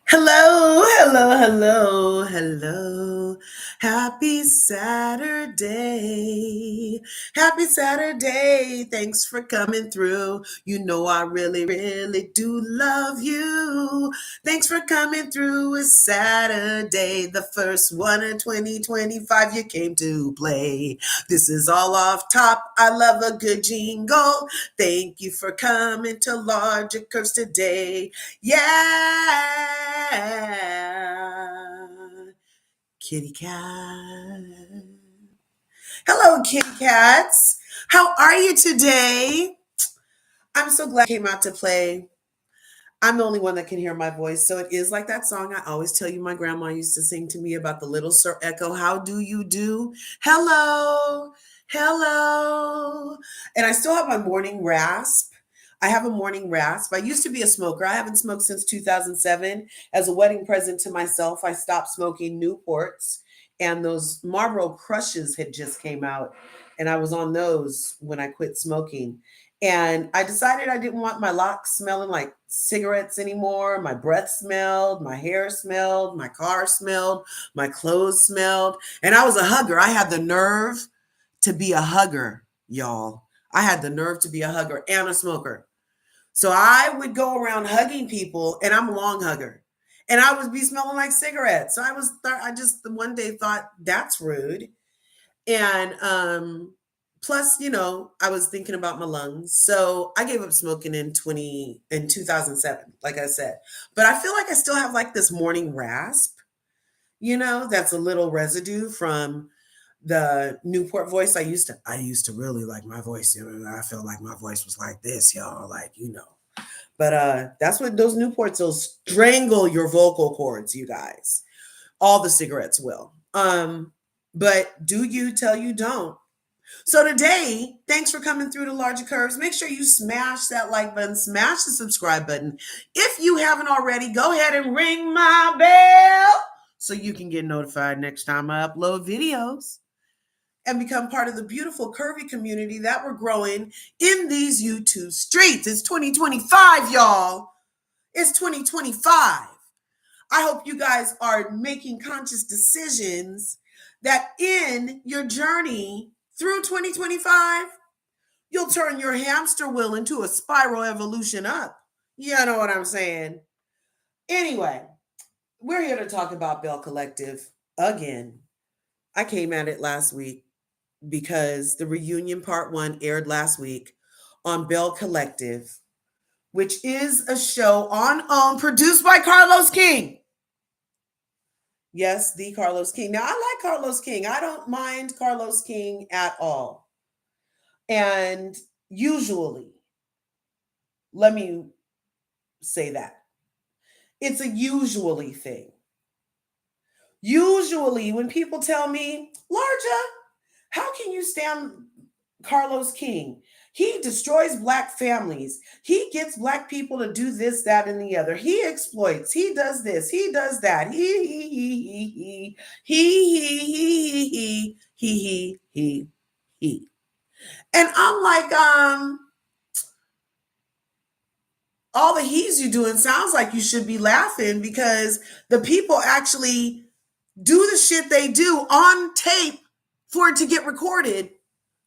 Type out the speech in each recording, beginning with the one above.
Hello, hello, hello, hello. Happy Saturday. Happy Saturday. Thanks for coming through. You know I really, really do love you. Thanks for coming through. It's Saturday, the first one of 2025 you came to play. This is all off top. I love a good jingle. Thank you for coming to Larger Curves today. Yeah. Kitty cat. Hello, kitty cats. How are you today? I'm so glad you came out to play. I'm the only one that can hear my voice. So it is like that song I always tell you my grandma used to sing to me about the little Sir Echo. How do you do? Hello. Hello. And I still have my morning rasp. I have a morning rasp. I used to be a smoker. I haven't smoked since 2007. As a wedding present to myself, I stopped smoking Newports, and those Marlboro Crushes had just came out, and I was on those when I quit smoking. And I decided I didn't want my locks smelling like cigarettes anymore. My breath smelled, my hair smelled, my car smelled, my clothes smelled. And I was a hugger. I had the nerve to be a hugger, y'all. I had the nerve to be a hugger and a smoker. So I would go around hugging people, and I'm a long hugger. And I would be smelling like cigarettes. So I just one day thought that's rude. And plus, I was thinking about my lungs. So I gave up smoking in 2007, like I said. But I feel like I still have like this morning rasp, that's a little residue from the Newport voice. I used to really like my voice. I felt like my voice was like this, y'all, like. But that's what those Newports will strangle your vocal cords, you guys. All the cigarettes will. But do you tell you don't. So today, thanks for coming through to Larger Curves. Make sure you smash that like button, smash the subscribe button. If you haven't already, go ahead and ring my bell so you can get notified next time I upload videos and become part of the beautiful curvy community that we're growing in these YouTube streets. It's 2025, y'all. It's 2025. I hope you guys are making conscious decisions that in your journey through 2025, you'll turn your hamster wheel into a spiral evolution up. You know what I'm saying? Anyway, we're here to talk about Belle Collective again. I came at it last week because the reunion part one aired last week on Belle Collective, which is a show on OWN produced by Carlos King. Yes, the Carlos King. Now, I like Carlos King. I don't mind Carlos King at all. And usually, let me say that it's a usually thing. Usually, when people tell me, Larja, how can you stand Carlos King? He destroys Black families. He gets Black people to do this, that, and the other. He exploits. He does this. He does that. He. And I'm like, all the he's you doing sounds like you should be laughing because the people actually do the shit they do on tape for it to get recorded,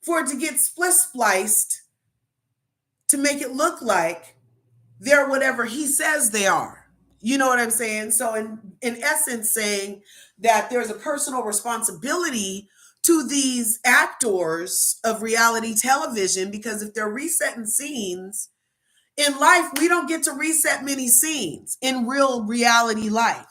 for it to get spliced to make it look like they're whatever he says they are. You know what I'm saying? So in essence, saying that there's a personal responsibility to these actors of reality television, because if they're resetting scenes in life, we don't get to reset many scenes in real reality life.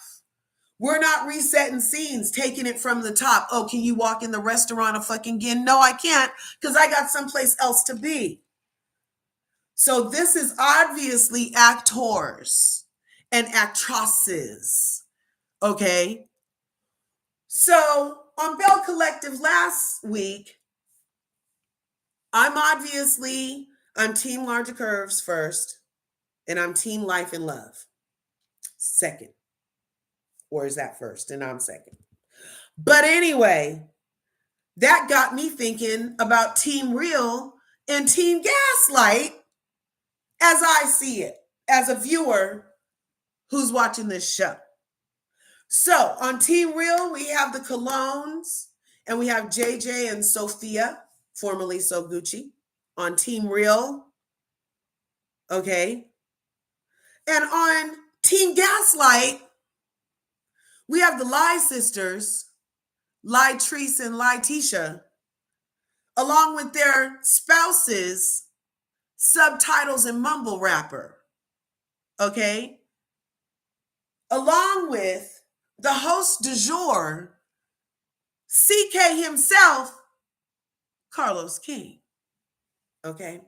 We're not resetting scenes, taking it from the top. Oh, can you walk in the restaurant again? No, I can't, because I got someplace else to be. So this is obviously actors and actresses. Okay. So on Belle Collective last week, I'm Team Larger Curves first, and I'm Team Life and Love second. Or is that first and I'm second? But anyway, that got me thinking about Team Real and Team Gaslight as I see it, as a viewer who's watching this show. So on Team Real, we have the Colognes, and we have JJ and Sofia, formerly So Gucci, on Team Real. Okay. And on Team Gaslight, we have the Lie sisters, Lietrice and Lietisha, along with their spouses, Subtitles and Mumble rapper. Okay. Along with the host du jour, CK himself, Carlos King. Okay.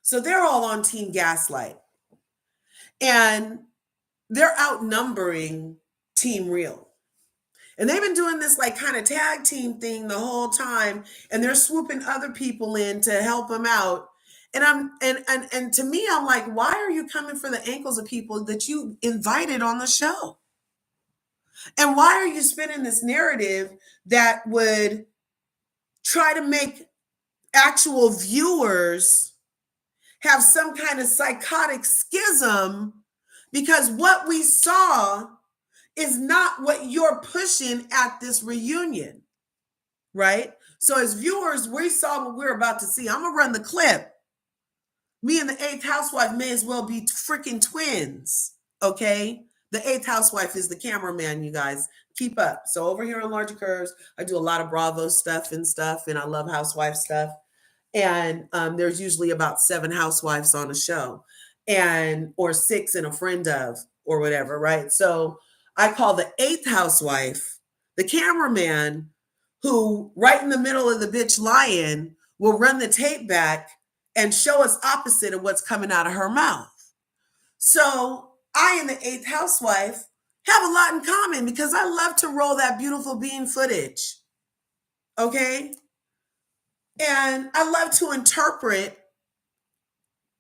So they're all on Team Gaslight. And they're outnumbering Team Real. And they've been doing this like kind of tag team thing the whole time. And they're swooping other people in to help them out. And to me, I'm like, why are you coming for the ankles of people that you invited on the show? And why are you spinning this narrative that would try to make actual viewers have some kind of psychotic schism? Because what we saw is not what you're pushing at this reunion, right? So as viewers, we saw what we're about to see. I'm going to run the clip. Me and the 8th housewife may as well be freaking twins, okay? The 8th housewife is the cameraman, you guys. Keep up. So over here on Larger Curves, I do a lot of Bravo stuff, and I love housewife stuff. And there's usually about 7 housewives on a show, or 6 and a friend of, or whatever, right? So I call the 8th housewife the cameraman who, right in the middle of the bitch lying, will run the tape back and show us opposite of what's coming out of her mouth. So I and the 8th housewife have a lot in common because I love to roll that beautiful bean footage. Okay? And I love to interpret,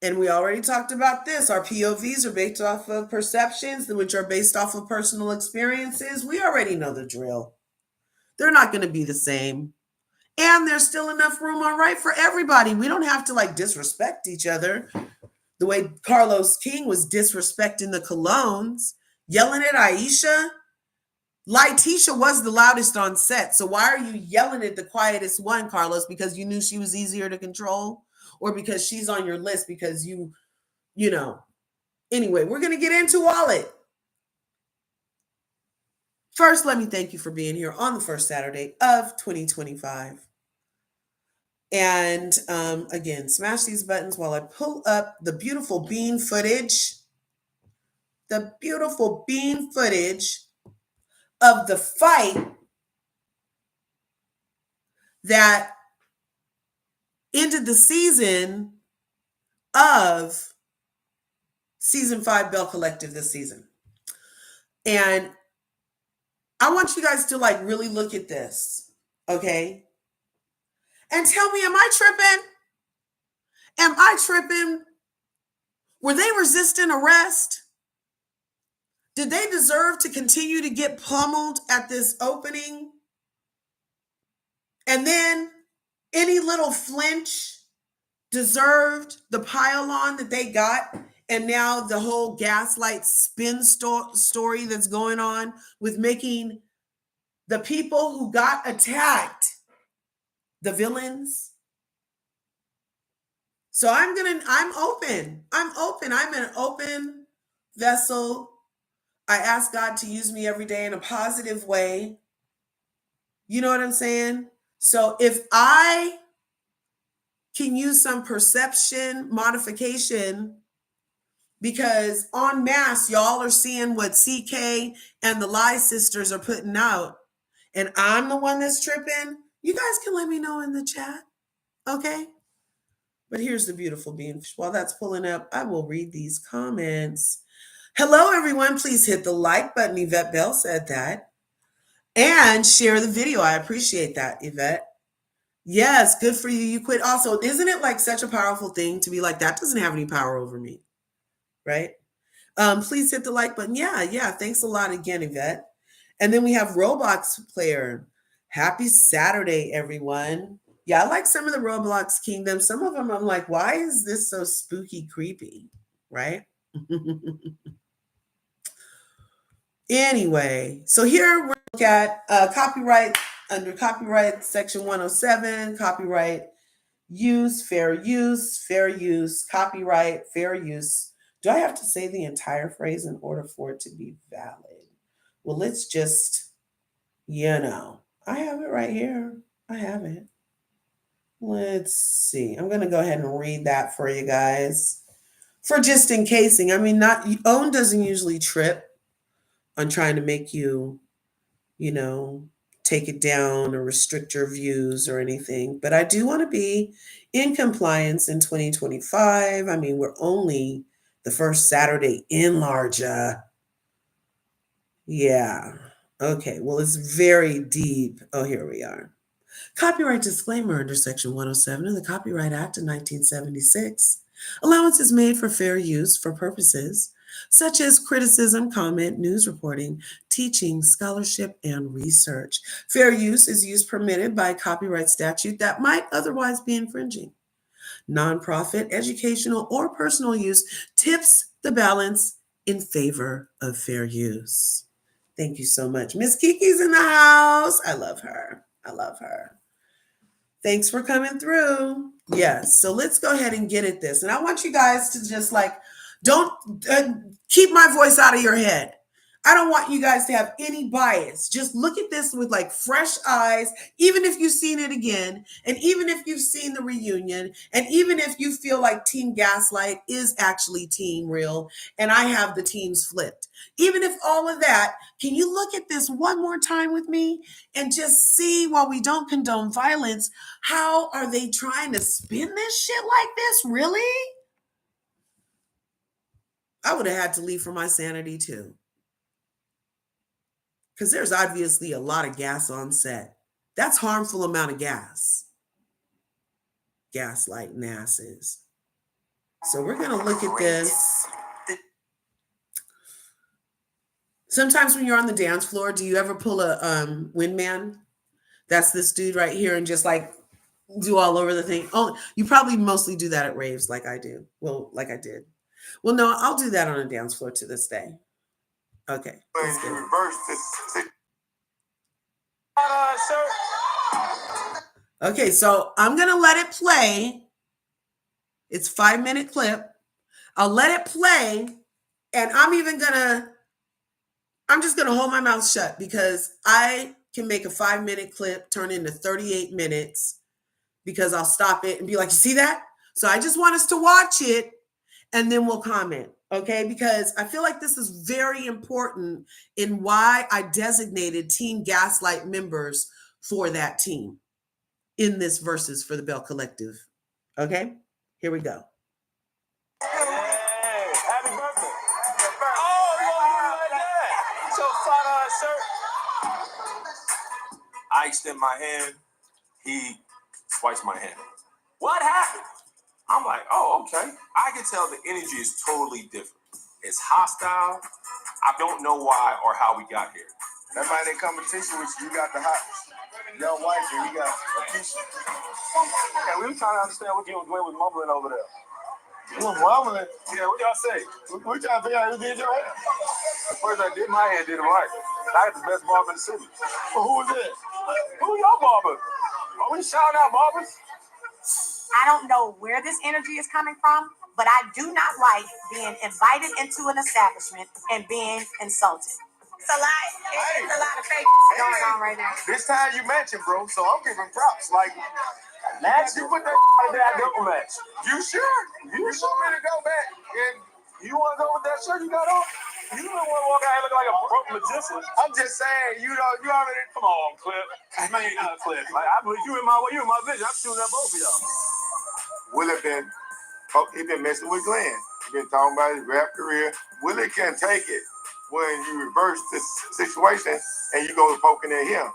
and we already talked about this, our POVs are based off of perceptions, which are based off of personal experiences. We already know the drill. They're not going to be the same. And there's still enough room, all right, for everybody. We don't have to like disrespect each other the way Carlos King was disrespecting the Colognes, yelling at Aikisha. Lietisha was the loudest on set. So why are you yelling at the quietest one, Carlos? Because you knew she was easier to control? Or because she's on your list because you know. Anyway, we're going to get into all it. First, let me thank you for being here on the first Saturday of 2025. And again, smash these buttons while I pull up the beautiful bean footage. The beautiful bean footage of the fight that ended the season of season 5 Belle Collective this season. And I want you guys to like really look at this, okay? And tell me, am I tripping? Am I tripping? Were they resisting arrest? Did they deserve to continue to get pummeled at this opening? And then any little flinch deserved the pile-on that they got? And now the whole Gaslight spin story that's going on with making the people who got attacked the villains. So I'm open. I'm an open vessel. I ask God to use me every day in a positive way. You know what I'm saying? So if I can use some perception modification, because en masse, y'all are seeing what CK and the Lie sisters are putting out, and I'm the one that's tripping, you guys can let me know in the chat, okay? But here's the beautiful bean. While that's pulling up, I will read these comments. Hello, everyone. Please hit the like button. Yvette Bell said that. And share the video. I appreciate that, Yvette. Yes, good for you. You quit. Also, isn't it like such a powerful thing to be like, that doesn't have any power over me, right? Please hit the like button. Yeah. Thanks a lot again, Yvette. And then we have Roblox player. Happy Saturday, everyone. Yeah, I like some of the Roblox Kingdom. Some of them I'm like, why is this so spooky, creepy, right? Anyway, so here we're looking at copyright under copyright section 107, copyright use, fair use, copyright, fair use. Do I have to say the entire phrase in order for it to be valid? Well, let's just, I have it right here. I have it. Let's see. I'm going to go ahead and read that for you guys. For just in casing. I mean, OWN doesn't usually trip on trying to make you, take it down or restrict your views or anything. But I do want to be in compliance in 2025. I mean, we're only the first Saturday in Larja. Yeah. Okay. Well, it's very deep. Oh, here we are. Copyright disclaimer under Section 107 of the Copyright Act of 1976. Allowance is made for fair use for purposes such as criticism, comment, news reporting, teaching, scholarship, and research. Fair use is use permitted by copyright statute that might otherwise be infringing. Nonprofit, educational, or personal use tips the balance in favor of fair use. Thank you so much. Miss Kiki's in the house. I love her. Thanks for coming through. Yes. So let's go ahead and get at this. And I want you guys to just don't keep my voice out of your head. I don't want you guys to have any bias. Just look at this with fresh eyes, even if you've seen it again, and even if you've seen the reunion, and even if you feel like Team Gaslight is actually Team Real, and I have the teams flipped. Even if all of that, can you look at this one more time with me and just see, while we don't condone violence, how are they trying to spin this shit like this? Really? I would have had to leave for my sanity too. Because there's obviously a lot of gas on set. That's harmful amount of gas. Gaslighting asses. So we're going to look at this. Sometimes when you're on the dance floor, do you ever pull a wingman? That's this dude right here and just do all over the thing. Oh, you probably mostly do that at raves like I do. Well, like I did. Well, no, I'll do that on a dance floor to this day. Okay. Let's go. Okay, so I'm going to let it play. It's a 5-minute clip. I'll let it play, and I'm just going to hold my mouth shut because I can make a 5-minute clip turn into 38 minutes because I'll stop it and be like, you see that? So I just want us to watch it, and then we'll comment, okay? Because I feel like this is very important in why I designated Team Gaslight members for that team in this versus for the Belle Collective. Okay, here we go. Hey, happy birthday. Oh, you want to do it like that? It's your $5 shirt. I extend my hand. He swipes my hand. What happened? I'm like, oh, okay. I can tell the energy is totally different. It's hostile. I don't know why or how we got here. Everybody in competition with you got the hottest. Your wife and you got Aikisha. Yeah, we were trying to understand what Glenn was mumbling over there. You was mumbling? Yeah, what y'all say? We're trying to figure out who did your hair. First I did my hair, did it right. I got the best barber in the city. Well, who was it? Who your barber? Are we shouting out barbers? I don't know where this energy is coming from, but I do not like being invited into an establishment and being insulted. It's a lot. It's a lot of fake going on right now. This time you matching, bro, so I'm giving props. Match? You put that out there, I double match. You sure? You sure me to go back? And you want to go with that shirt you got on? You don't want to walk out here looking like a broke magician. I'm just saying, you already... Come on, Clip. Man, you're not a Clip. I believe you in my vision. I'm shooting at both of y'all. Willie been messing with Glenn. He been talking about his rap career. Willie can't take it when you reverse this situation and you go poking at him.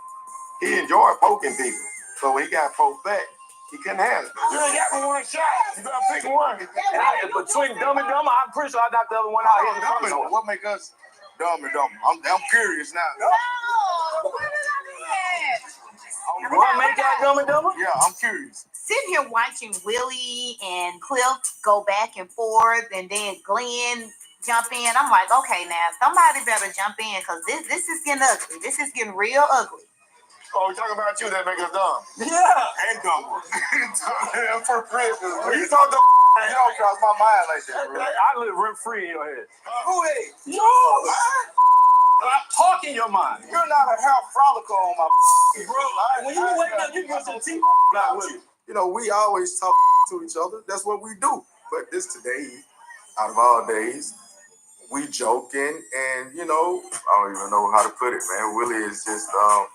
He enjoyed poking people. So when he got poked back, he couldn't handle it. You only got me one shot. You gotta pick one. And between Dumb and Dumber, I'm pretty sure I got the other one out here in the front door. What make us Dumb and Dumber? I'm curious now. No, what did I do? What make y'all Dumb and Dumber? Yeah, I'm curious. Sitting here watching Willie and Cliff go back and forth, and then Glenn jump in. I'm like, okay, now somebody better jump in because this is getting ugly. This is getting real ugly. Oh, we talking about you that make us dumb. Yeah. And dumb. For real. When you talk to you don't cross my mind like that, bro. I live rent free in your head. Who is? No. I'm talking your mind. You're not a hair follicle on my bro. When you wake up, you brush your teeth. Not with you. You know, we always talk to each other. That's what we do. But this today, out of all days, we joking and, you know, I don't even know how to put it, man. Willie is just a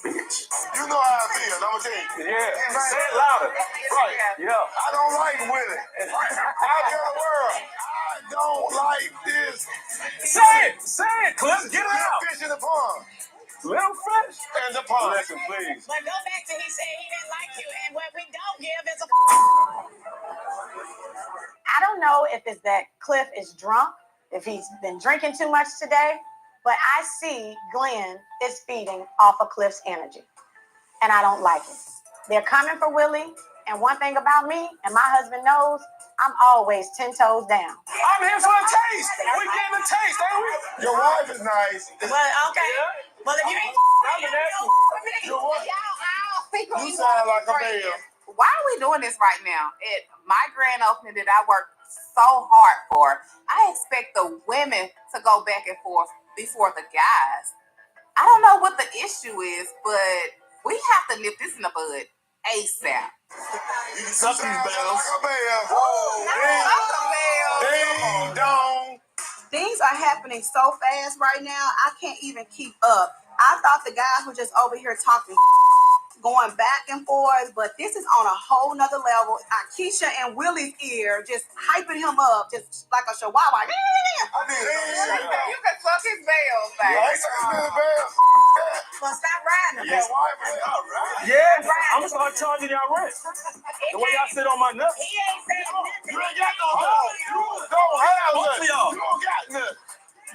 bitch. You know how I feel, I'm gonna tell you. Yeah, say it louder. Right, yeah. I don't like Willie. Out there in the world, I don't like this. Say it, Cliff, get it out. Fish in the pond. Little fish in the pond. Listen, please. But go back to he said he didn't like you, and what we don't give is a. I don't know if it's that Cliff is drunk, if he's been drinking too much today, but I see Glenn is feeding off of Cliff's energy, and I don't like it. They're coming for Willie, and one thing about me, and my husband knows, I'm always 10 toes down. I'm here for a taste. We getting a taste, ain't we? Your wife is nice. Well, okay. Yeah. Well, if you ain't you sound like a Belle. Why are we doing this right now? At my grand opening that I worked so hard for, I expect the women to go back and forth before the guys. I don't know what the issue is, but we have to nip this in the bud ASAP. You suck these bells. Ding dong. Things are happening so fast right now, I can't even keep up. I thought the guys were just over here talking, going back and forth, but this is on a whole nother level. Aikisha and Willie's ear just hyping him up, just like a chihuahua. You can suck his bells, baby. Well, stop riding him. Yeah, I'm gonna start charging y'all rent. The way y'all sit on my nuts. He ain't saying nothing. You ain't got no house. You don't have nothing. You don't got nothing.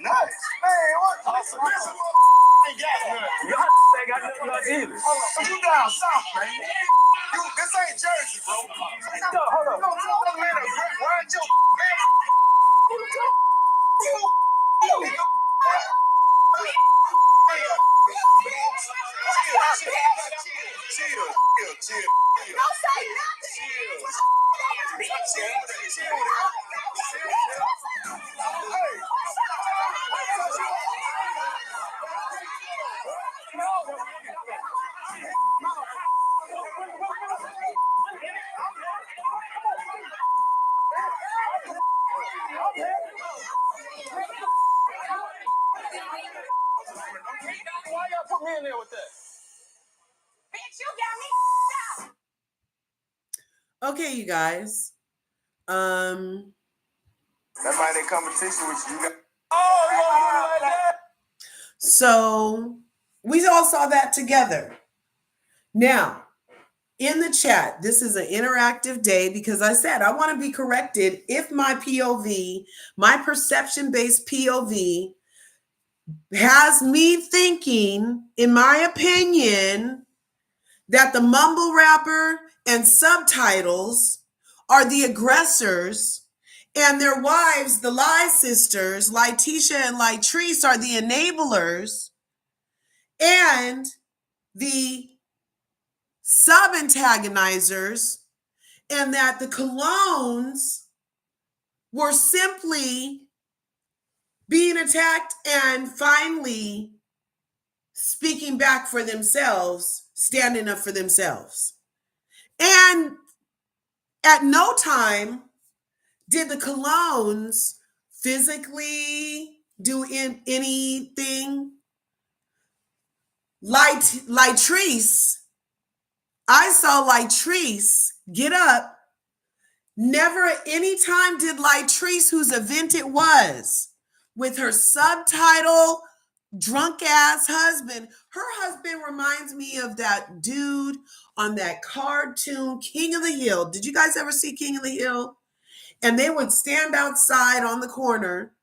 Nice. Man, what? Listen, ain't got nothing. Y'all ain't got nothing either. You down south, man. This ain't Jersey, bro. No, hold on. No, man, ride your Chill. Don't say nothing. Why y'all put me in there with that? Bitch, you got me out. Okay, you guys. That might be competition with you. Oh, you like that? So we all saw that together. Now, in the chat, this is an interactive day because I said I want to be corrected if my POV, my perception-based POV, has me thinking, in my opinion, that the mumble rapper and subtitles are the aggressors and their wives, the lie sisters, Lietisha and Lietrice, are the enablers, and the sub-antagonizers, and that the colognes were simply being attacked and finally speaking back for themselves, standing up for themselves. And at no time did the colognes physically do anything. Lietrice, I saw Lietrice get up. Never at any time did Lietrice, whose event it was, with her subtitle drunk ass husband. Her husband reminds me of that dude on that cartoon King of the Hill. Did you guys ever see King of the Hill? And they would stand outside on the corner,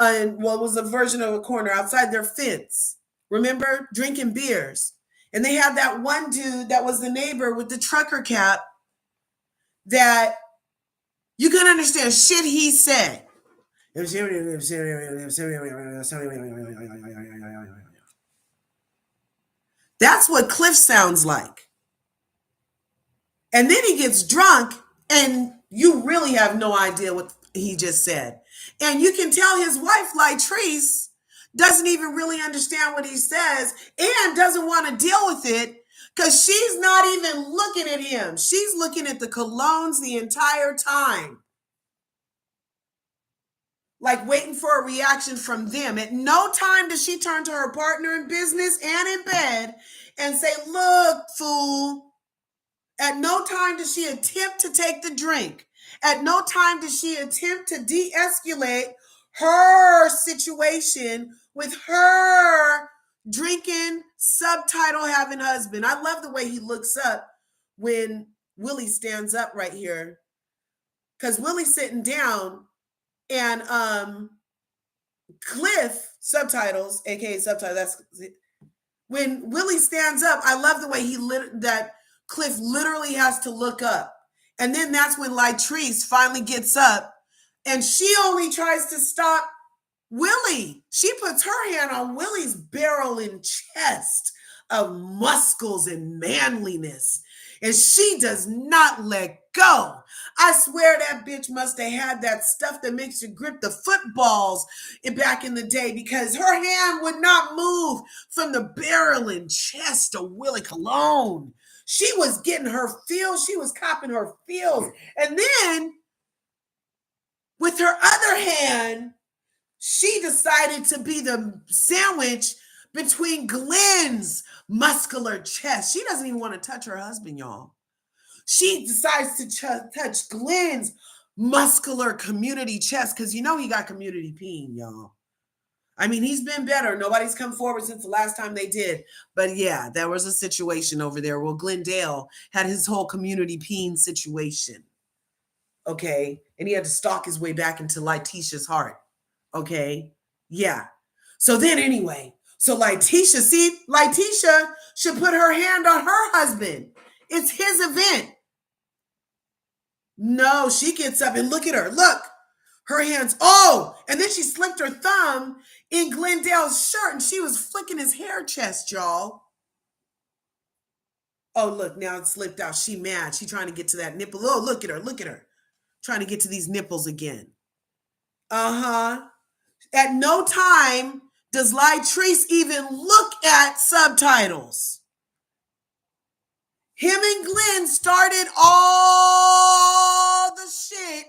and well, it was a version of a corner outside their fence. Remember, drinking beers. And they had that one dude that was the neighbor with the trucker cap that You can understand shit he said. That's what Cliff sounds like. And then he gets drunk and you really have no idea what he just said. And you can tell his wife, Lietrice, doesn't even really understand what he says and doesn't want to deal with it because she's not even looking at him. She's looking at the colognes the entire time. Like waiting for a reaction from them. At no time does she turn to her partner in business and in bed and say, look, fool. At no time does she attempt to take the drink. At no time does she attempt to de-escalate her situation with her drinking, subtitle having husband. I love the way he looks up when Willie stands up right here. Because Willie's sitting down and Cliff, subtitles, aka subtitles, that's when Willie stands up. I love the way that Cliff literally has to look up. And then that's when Lietrice finally gets up and she only tries to stop Willie. She puts her hand on Willie's barrel and chest of muscles and manliness. And she does not let go. I swear that bitch must have had that stuff that makes you grip the footballs back in the day because her hand would not move from the barrel and chest of Willie Cologne. She was getting her feels. She was copping her feels. And then with her other hand, she decided to be the sandwich between Glenn's muscular chest. She doesn't even want to touch her husband, y'all. She decides to touch Glenn's muscular community chest because you know he got community peeing, y'all. I mean, he's been better. Nobody's come forward since the last time they did. But yeah, there was a situation over there where Glendale had his whole community peeing situation. Okay. And he had to stalk his way back into Lietisha's heart. Okay. Yeah. So then anyway, so Lietisha should put her hand on her husband. It's his event. No, she gets up and look at her. Look, her hands. Oh, and then she slipped her thumb in Glendale's shirt and she was flicking his hair chest, y'all. Oh, look, now it slipped out. She mad. She trying to get to that nipple. Oh, look at her. Look at her. Trying to get to these nipples again. Uh-huh. At no time does Lietrice even look at subtitles. Him and Glenn started all the shit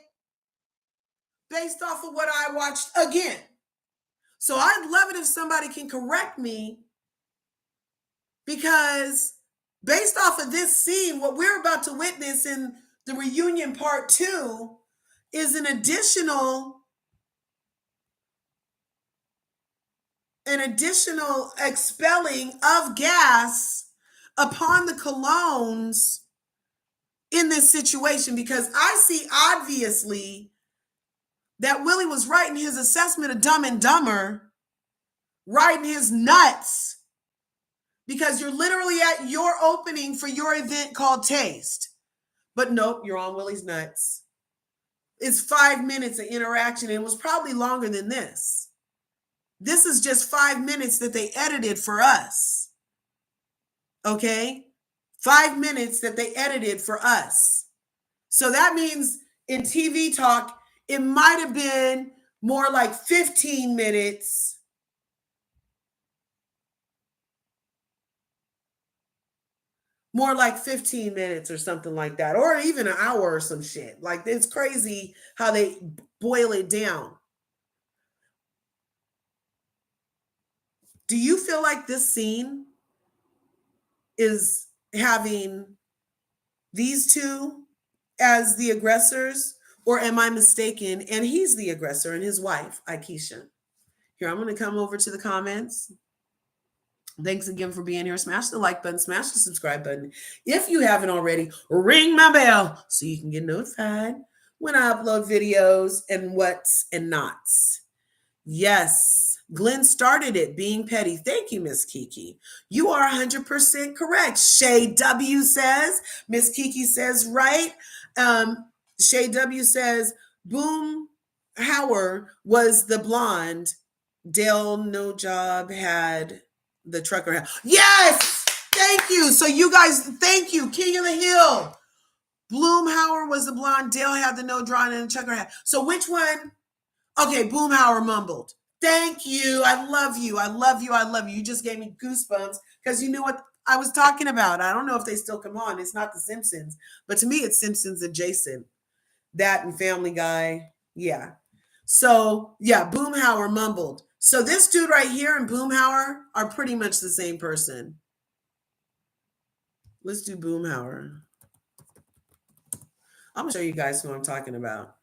based off of what I watched again. So I'd love it if somebody can correct me because based off of this scene, what we're about to witness in the reunion part 2 is an additional expelling of gas upon the colognes in this situation because I see obviously that Willie was right in his assessment of Dumb and Dumber, right in his nuts, because you're literally at your opening for your event called Taste. But nope, you're on Willie's nuts. It's 5 minutes of interaction. And it was probably longer than this. This is just 5 minutes that they edited for us. Okay? 5 minutes that they edited for us. So that means in TV talk, it might have been more like 15 minutes. More like 15 minutes or something like that, or even an hour or some shit. Like, it's crazy how they boil it down. Do you feel like this scene is having these two as the aggressors, or am I mistaken? And he's the aggressor and his wife, Aikisha. Here, I'm going to come over to the comments. Thanks again for being here. Smash the like button, smash the subscribe button. If you haven't already, ring my bell so you can get notified when I upload videos and what's and nots. Yes, Glenn started it being petty. Thank you, Miss Kiki. You are 100% correct. Shay W says, Miss Kiki says, right. Shay W says, Boom Howard was the blonde. Dale, no job, had the trucker hat. Yes! Thank you. So you guys, thank you. King of the Hill. Boomhauer was the blonde. Dale had the no drawing and the trucker hat. So which one? Okay, Boomhauer mumbled. Thank you. I love you. I love you. I love you. You just gave me goosebumps because you knew what I was talking about. I don't know if they still come on. It's not The Simpsons. But to me, it's Simpsons adjacent. That and Family Guy. Yeah. So, yeah, Boomhauer mumbled. So this dude right here and Boomhauer are pretty much the same person. Let's do Boomhauer. I'm going to show you guys who I'm talking about.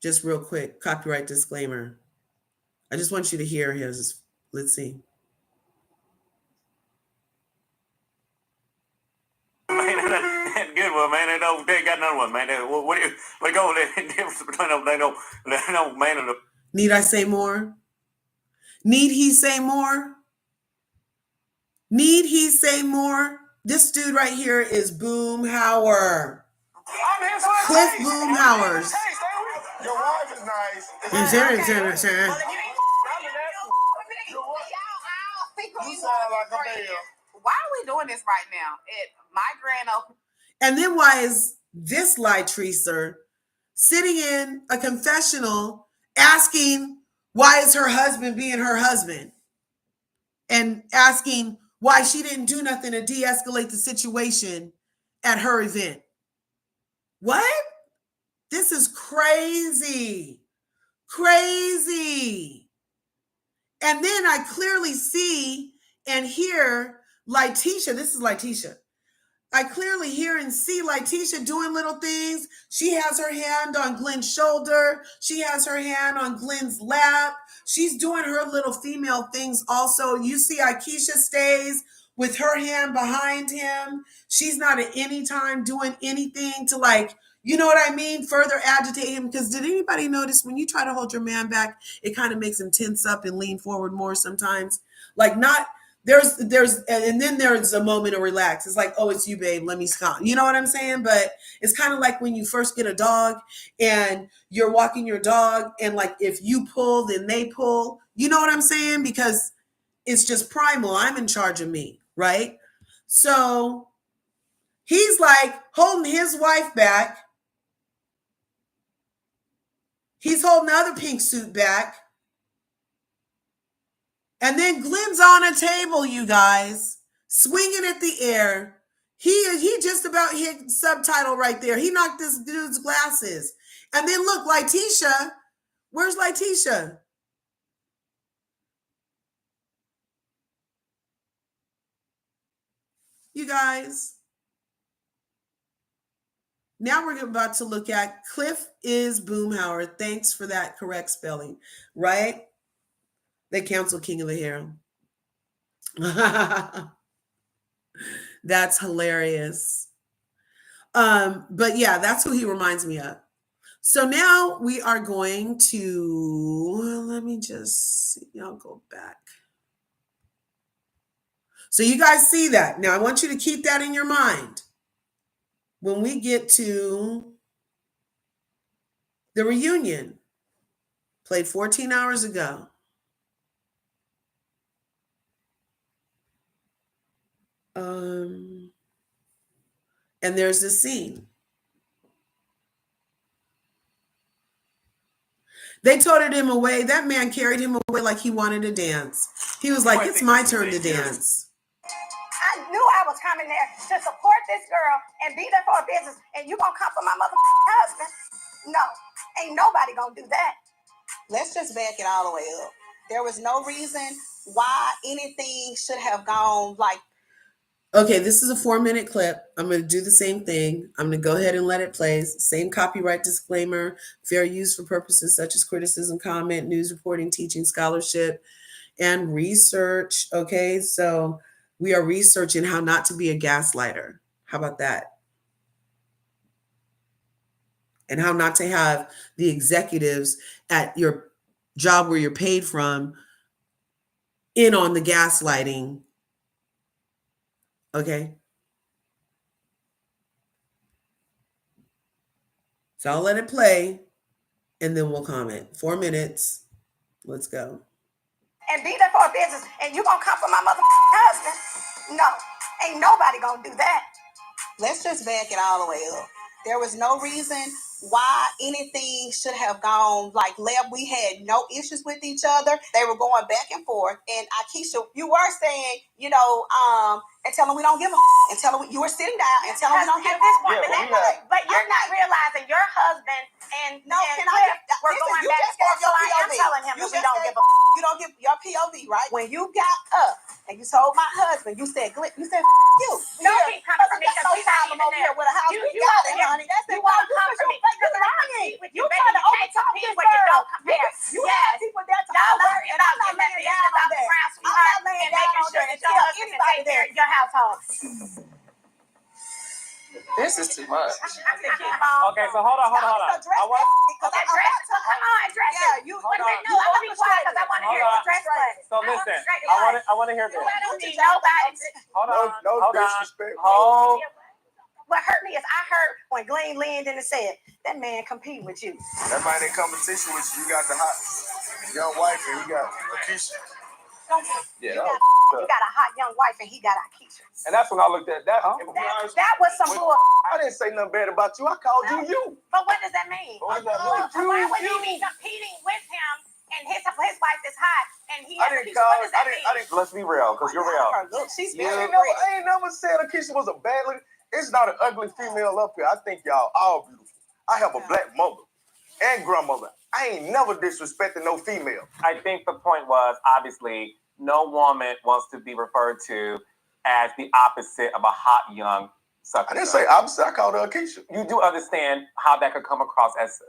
Just real quick, copyright disclaimer. I just want you to hear his. Let's see. Man, good one, man. They got another one, man. What go the difference between them? They know, man. And the... Need I say more? Need he say more? Need he say more? This dude right here is Boomhauer. Cliff Boomhauers. Your wife is nice. You sound like a Belle. Why are we doing this right now? My grand opening. And then why is this Lietrice sitting in a confessional asking why is her husband being her husband? And asking why she didn't do nothing to de-escalate the situation at her event. What? This is crazy. Crazy. And then I clearly see and hear Lietisha. This is Lietisha. I clearly hear and see Lietisha doing little things. She has her hand on Glenn's shoulder. She has her hand on Glenn's lap. She's doing her little female things also. You see Aikisha stays with her hand behind him. She's not at any time doing anything to, like, you know what I mean? Further agitate him. Because did anybody notice when you try to hold your man back, it kind of makes him tense up and lean forward more sometimes? Like not... There's and then there's a moment of relax. It's like, oh, it's you, babe. Let me stop. You know what I'm saying? But it's kind of like when you first get a dog and you're walking your dog and like if you pull, then they pull. You know what I'm saying? Because it's just primal. I'm in charge of me, right? So he's like holding his wife back. He's holding the other pink suit back. And then Glenn's on a table, you guys, swinging at the air. He just about hit subtitle right there. He knocked this dude's glasses. And then look, Lietisha. Where's Lietisha? You guys. Now we're about to look at Cliff is Boomhauer. Thanks for that correct spelling, right? They canceled King of the Hill. That's hilarious. But yeah, that's who he reminds me of. So now we are going to, let me just see, I'll go back. So you guys see that. Now I want you to keep that in your mind. When we get to the reunion, played 14 hours ago. And there's this scene. They toted him away. That man carried him away like he wanted to dance. He was like, it's my turn to dance. I knew I was coming there to support this girl and be there for a business, and you gonna come for my motherfucking husband? No, ain't nobody gonna do that. Let's just back it all the way up. There was no reason why anything should have gone like. Okay, this is a 4-minute clip. I'm going to do the same thing. I'm going to go ahead and let it play. Same copyright disclaimer, fair use for purposes such as criticism, comment, news reporting, teaching, scholarship, and research. Okay, so we are researching how not to be a gaslighter. How about that? And how not to have the executives at your job where you're paid from in on the gaslighting. Okay. So I'll let it play and then we'll comment. 4 minutes. Let's go. And be there for a business, and you gonna come for my husband? No, ain't nobody gonna do that. Let's just back it all the way up. There was no reason why anything should have gone like left. We had no issues with each other. They were going back and forth. And Aikisha, you were saying, and telling we don't give a and telling you were sitting down and telling we don't give a But you're not realizing your husband and Cliff were going back and forth. So I am telling him that we don't give a you don't give your POV, right? When you got up and you told my husband, you said you. No, keep coming for me because we not even there. With a house, you got it, honey. That's you want to come for me. You trying to overtalk this girl. You have people there to not worry about getting that business out the ground, sweetheart, and making sure that your husband can take care of your household. This is too much. Okay, so hold on. Come on, address it. You I'm gonna be quiet because I want to hear the dress play. So listen, I want to hear this. I don't need nobody. Hold No disrespect. What hurt me is I heard when Glenn leaned in and said, that man competing with you. That man in competition with you. You got the hot young wife and you got Aikisha. You got a hot young wife and he got Aikisha. And that's when I looked at that. That was some bull. I didn't say nothing bad about you. I called you. But what does that mean? Why would you be competing with him and his wife is hot and he has Aikisha? What does that mean? Let's be real, because you're real. Look, she's I very ain't never said Aikisha was a bad lady. It's not an ugly female up here. I think y'all all beautiful. I have a black mother and grandmother. I ain't never disrespecting no female. I think the point was, obviously, no woman wants to be referred to as the opposite of a hot young sucker. I didn't say opposite. I called her Aikisha. You do understand how that could come across as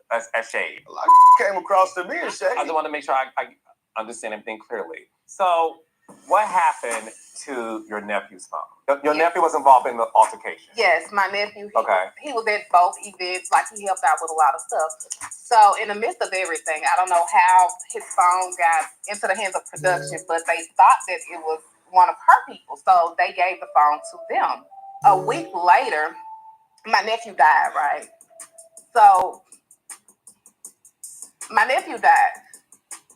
shade. A lot came across to me as shade. I just want to make sure I understand everything clearly. So, what happened to your nephew's phone? Your nephew was involved in the altercation. Yes, my nephew. Okay. He was at both events, like he helped out with a lot of stuff. So in the midst of everything, I don't know how his phone got into the hands of production, but they thought that it was one of her people. So they gave the phone to them. A week later, my nephew died, right? So my nephew died.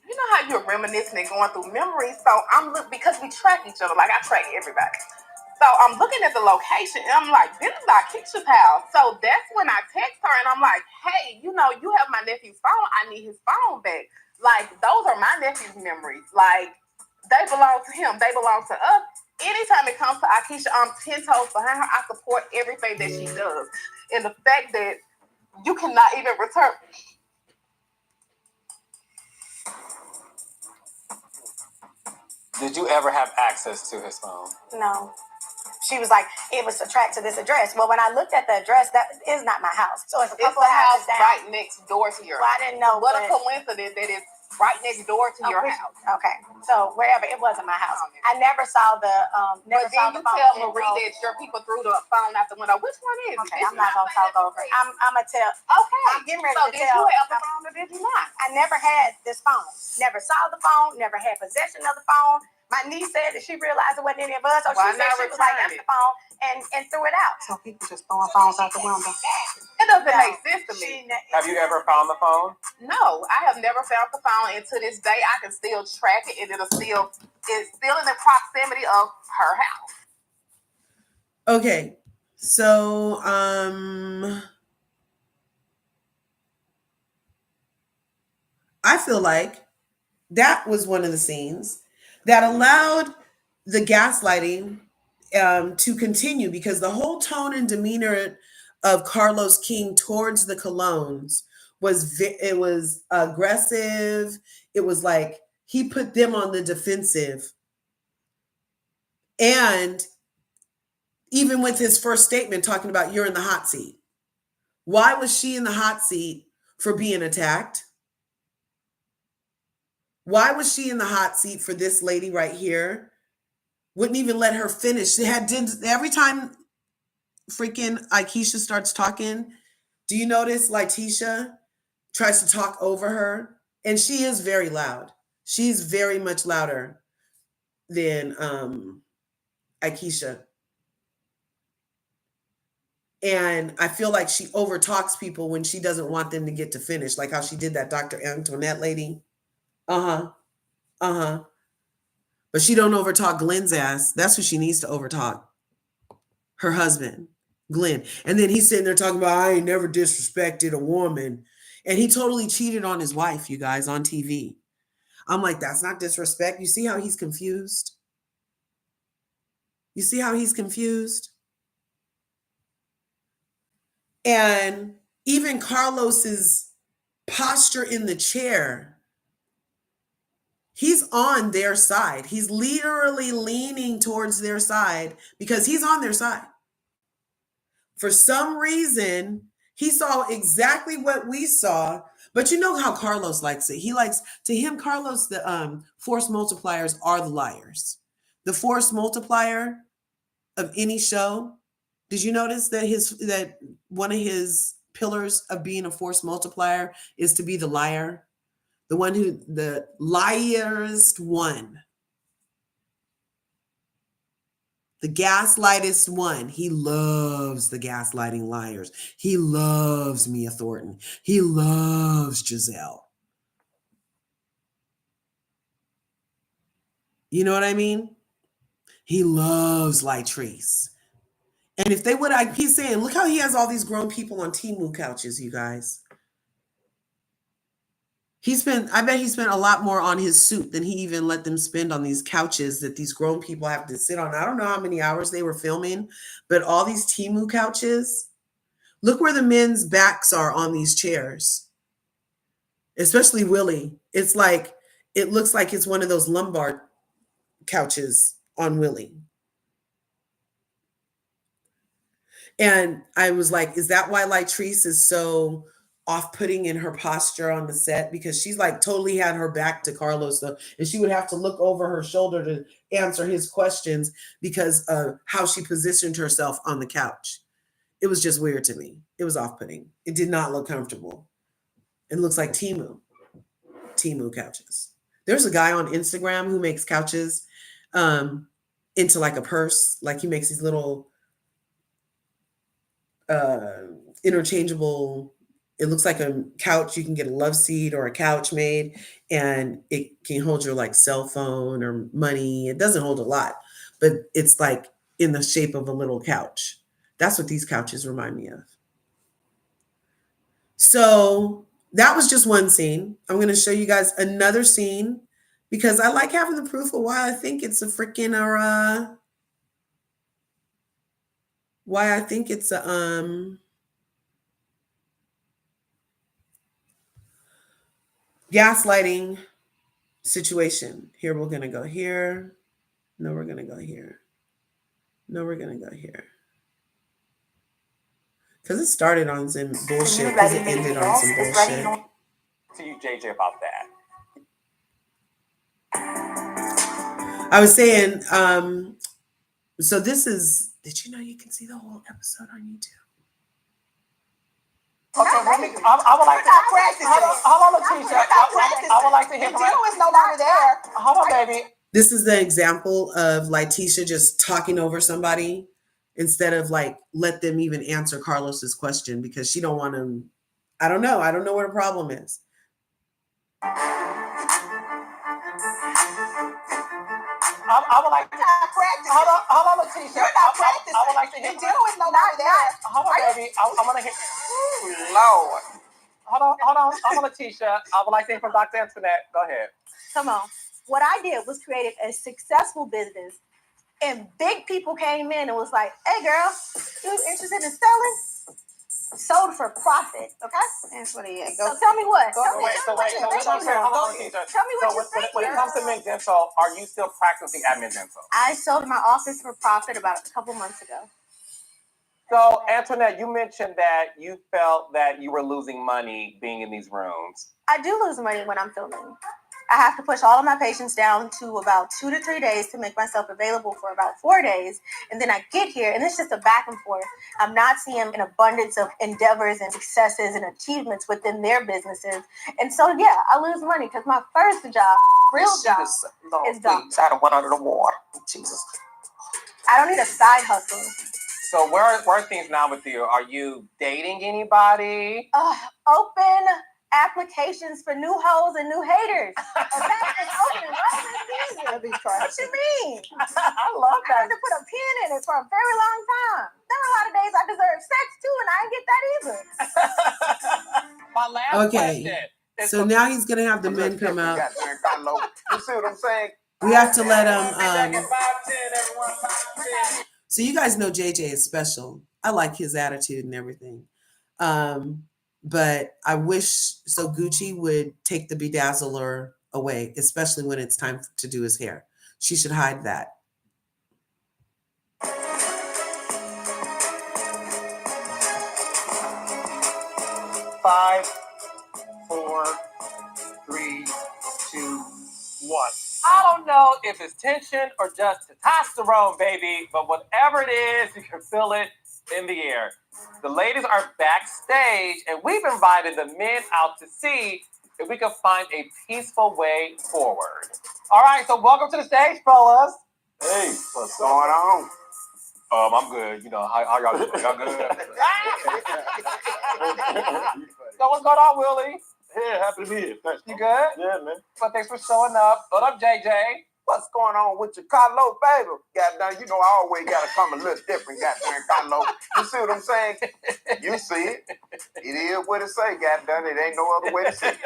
You know how you're reminiscing and going through memories? So because we track each other, like I track everybody. So I'm looking at the location and I'm like, this is Aikisha's house. So that's when I text her and I'm like, hey, you have my nephew's phone. I need his phone back. Like, those are my nephew's memories. Like, they belong to him. They belong to us. Anytime it comes to Aikisha, I'm 10 toes behind her. I support everything that she does. And the fact that you cannot even return. Did you ever have access to his phone? No. She was like, it was tracked to this address. Well, when I looked at the address, that is not my house. So it's a couple of houses down. Right next door to your house. I didn't know. What a coincidence that it's right next door to your house. Okay. So wherever, it wasn't my house. I never saw the phone. But then you tell Marie that your people threw the phone out the window. Which one is it? Okay, I'm not going to talk over it. I'm going to tell. Okay. I'm getting ready to tell. So did you have the phone or did you not? I never had this phone. Never saw the phone. Never had possession of the phone. My niece said that she realized it wasn't any of us, so she said she was like, "That's the phone," and threw it out. So people just throwing phones out the window. It doesn't make sense to me. Have you ever found the phone? No, I have never found the phone, and to this day, I can still track it, and it's still in the proximity of her house. Okay, so I feel like that was one of the scenes that allowed the gaslighting to continue, because the whole tone and demeanor of Carlos King towards the Colognes was aggressive. It was like he put them on the defensive. And even with his first statement talking about you're in the hot seat. Why was she in the hot seat for being attacked? Why was she in the hot seat for this lady right here? Wouldn't even let her finish. Every time freaking Aikisha starts talking, do you notice Lietisha tries to talk over her? And she is very loud. She's very much louder than Aikisha. And I feel like she overtalks people when she doesn't want them to get to finish, like how she did that Dr. Antoinette lady. Uh-huh. Uh-huh. But she don't overtalk Glenn's ass. That's who she needs to overtalk. Her husband, Glenn. And then he's sitting there talking about, I ain't never disrespected a woman. And he totally cheated on his wife, you guys, on TV. I'm like, that's not disrespect. You see how he's confused? You see how he's confused? And even Carlos's posture in the chair, he's on their side. He's literally leaning towards their side because he's on their side. For some reason, he saw exactly what we saw, but you know how Carlos likes it. He likes, to him, Carlos, the force multipliers are the liars. The force multiplier of any show. Did you notice that one of his pillars of being a force multiplier is to be the liar? The liarest one. The gaslightest one. He loves the gaslighting liars. He loves Mia Thornton. He loves Giselle. You know what I mean? He loves Lietrice. And if they would, he's saying, look how he has all these grown people on Temu couches, you guys. I bet he spent a lot more on his suit than he even let them spend on these couches that these grown people have to sit on. I don't know how many hours they were filming, but all these Temu couches, look where the men's backs are on these chairs, especially Willie. It's like, it looks like it's one of those lumbar couches on Willie. And I was like, is that why Lietrice is so off-putting in her posture on the set? Because she's like totally had her back to Carlos, though, and she would have to look over her shoulder to answer his questions because of how she positioned herself on the couch. It was just weird to me. It was off-putting. It did not look comfortable. It looks like Temu couches. There's a guy on Instagram who makes couches into like a purse. Like he makes these little interchangeable, it looks like a couch. You can get a love seat or a couch made, and it can hold your like cell phone or money. It doesn't hold a lot, but it's like in the shape of a little couch. That's what these couches remind me of. So that was just one scene. I'm going to show you guys another scene because I like having the proof of why I think it's a freaking gaslighting situation. Here, we're going to go here. No, we're going to go here. No, we're going to go here. Because it started on some bullshit, because it ended on some bullshit. To you, JJ, about that. I was saying, so this is, did you know you can see the whole episode on YouTube? Okay, I would like to practice. Hold on, Lietisha. I would like to hear from you. Is no longer there. Hold on, baby. This is the example of Lietisha just talking over somebody instead of like let them even answer Carlos's question because she don't want to. I don't know what her problem is. I would like to practice. Hold on, Lietisha. You're not practicing. I would like to hear. You is no longer there. Hold on, baby. I want to hear. Ooh, Lord. Hold on, Lietisha. I would like to hear from Dr. Antoinette. Go ahead. Come on. What I did was created a successful business, and big people came in and was like, "Hey, girl, you interested in selling?" Sold for profit. Okay, that's what he is. So tell me what. Tell me what when it comes to Mint Dental, are you still practicing at Mint Dental? I sold my office for profit about a couple months ago. So, Antoinette, you mentioned that you felt that you were losing money being in these rooms. I do lose money when I'm filming. I have to push all of my patients down to about 2 to 3 days to make myself available for about 4 days. And then I get here, and it's just a back and forth. I'm not seeing an abundance of endeavors and successes and achievements within their businesses. And so, yeah, I lose money because my first job, real job, is done. I don't want under the water. Jesus. I don't need a side hustle. So where are things now with you? Are you dating anybody? Open applications for new hoes and new haters. That is open right this season. What you mean? I love I had to put a pin in it for a very long time. There were a lot of days I deserved sex too, and I didn't get that either. My last question. So now he's gonna have the men come out. You see what I'm saying? We have to let him. So you guys know JJ is special. I like his attitude and everything. But I wish so Gucci would take the bedazzler away, especially when it's time to do his hair. She should hide that. 5, 4, 3, 2, 1. I don't know if it's tension or just testosterone, baby, but whatever it is, you can feel it in the air. The ladies are backstage, and we've invited the men out to see if we can find a peaceful way forward. All right, so welcome to the stage, fellas. Hey, what's going on? I'm good. You know, how y'all doing? Y'all good? So what's going on, Willie? Yeah, happy to be here. Thanks. You good? Yeah, man. Well, thanks for showing up. What up, JJ? What's going on with your Carlos, baby? Goddamn, you know I always gotta come a little different, goddamn Carlos. You see what I'm saying? You see it. It is what it say, goddamn. It ain't no other way to see it.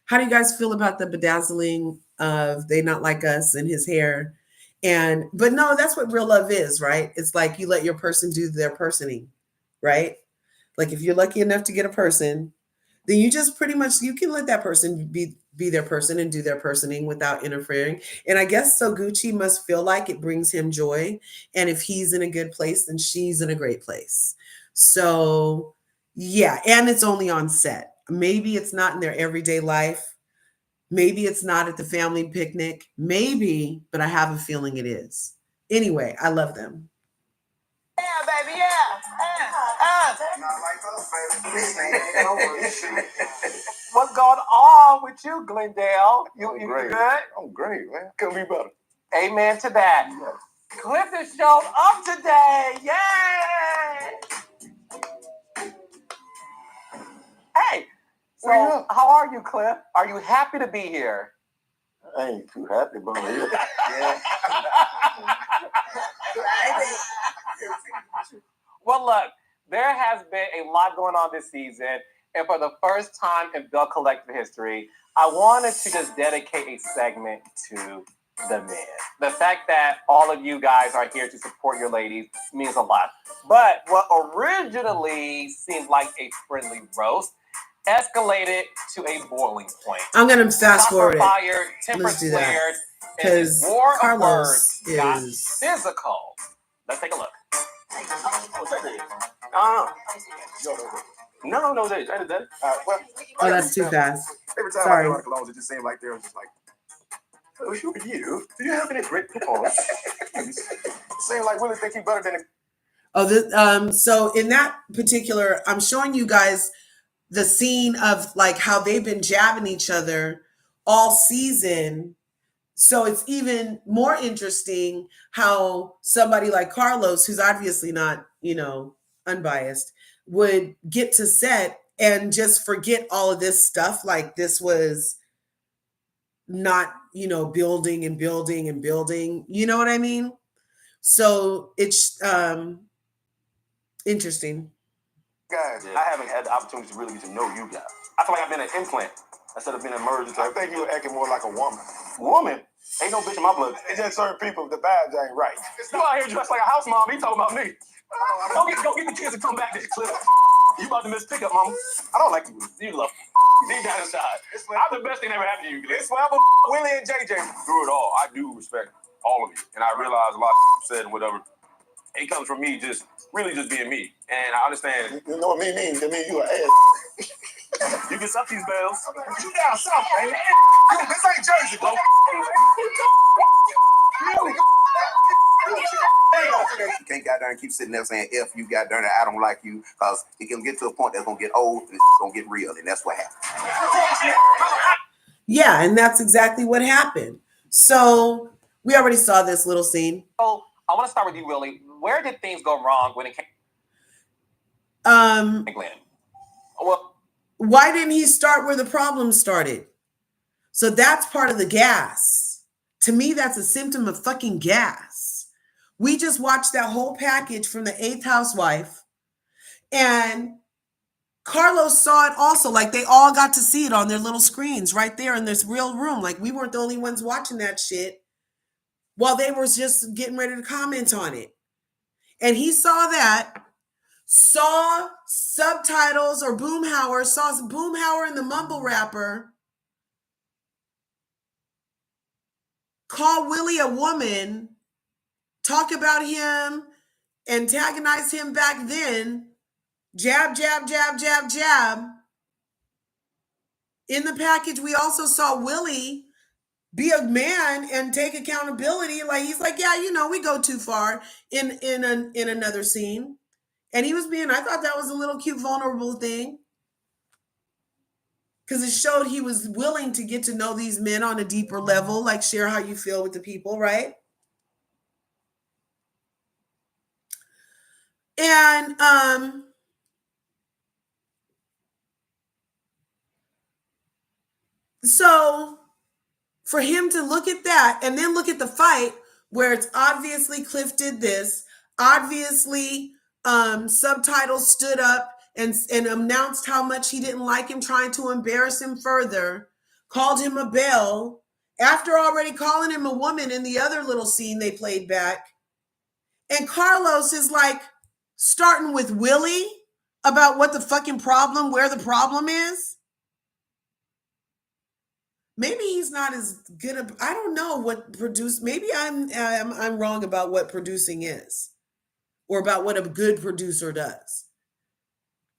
How do you guys feel about the bedazzling of They Not Like Us and his hair? But no, that's what real love is, right? It's like you let your person do their personing, right? Like if you're lucky enough to get a person, then you just pretty much, you can let that person be their person and do their personing without interfering. And I guess so Gucci must feel like it brings him joy. And if he's in a good place, then she's in a great place. So yeah, and it's only on set. Maybe it's not in their everyday life. Maybe it's not at the family picnic. Maybe, but I have a feeling it is. Anyway, I love them. Yeah, baby, yeah. What's going on with you, Glendale? You great. good? I'm great, man. Couldn't be better. Amen to that. Cliff is showed up today. Yay! Hey, so how are you, Cliff? Are you happy to be here? I ain't too happy, but I'm here. Yeah. Well, look, there has been a lot going on this season, and for the first time in Belle Collective history, I wanted to just dedicate a segment to the men. The fact that all of you guys are here to support your ladies means a lot. But what originally seemed like a friendly roast escalated to a boiling point. I'm going to fast forward it. Fire, temper Let's do that. flared, Because war of Carlos words got is... physical. Let's take a look. No, they did that. Well, Oh, that's too fast. every time Sorry. I go to colognes, it just seemed like they were just like, "Oh, who are you? Do you have any great proposals?" It seemed like Willie think he better than. So in that particular, I'm showing you guys the scene of like how they've been jabbing each other all season. So it's even more interesting how somebody like Carlos, who's obviously not, unbiased, would get to set and just forget all of this stuff. Like this was not, building and building and building. You know what I mean? So it's interesting. Guys, I haven't had the opportunity to really get to know you guys. I feel like I've been an implant instead of being emergent. I think you were acting more like a woman. Woman? Ain't no bitch in my blood. It's just certain people, the vibes ain't right. You out here dressed like a house mom. He talking about me. Go get the kids and come back this clip. You about to miss pickup, mama. I don't like you. You love me. Deep down inside. I'm the best thing that ever happened to you. It's whatever Willie and JJ. Through it all, I do respect all of you. And I realize a lot of said and whatever. It comes from me just being me. And I understand. You know what me means? It means you an ass. You can suck these bells. You down south, baby. This ain't Jersey, bro. You can't got there and keep sitting there saying F you got there and I don't like you, because it can get to a point that's gonna get old and it's gonna get real, and that's what happened. Yeah, and that's exactly what happened. So we already saw this little scene. Oh, I want to start with you, Willie. where did things go wrong when it came? Glenn. Well, why didn't he start where the problem started? So that's part of the gas. To me, that's a symptom of fucking gas. We just watched that whole package from the 8th housewife, and Carlos saw it also. Like, they all got to see it on their little screens right there in this real room. Like, we weren't the only ones watching that shit while they were just getting ready to comment on it. And he saw that, saw Subtitles or Boomhauer, saw Boomhauer and the mumble rapper call Willie a woman, talk about him, antagonize him back then, jab, jab, jab, jab, jab. In the package, we also saw Willie be a man and take accountability. Like, he's like, yeah, we go too far in another scene. And he was I thought that was a little cute, vulnerable thing. Because it showed he was willing to get to know these men on a deeper level, like share how you feel with the people, right? And so for him to look at that and then look at the fight where it's obviously Cliff did this, obviously Subtitles stood up and announced how much he didn't like him, trying to embarrass him further, called him a Belle, after already calling him a woman in the other little scene they played back. And Carlos is like starting with Willie about what the fucking problem, where the problem is. Maybe he's not as good. I don't know what maybe I'm wrong about what producing is, or about what a good producer does,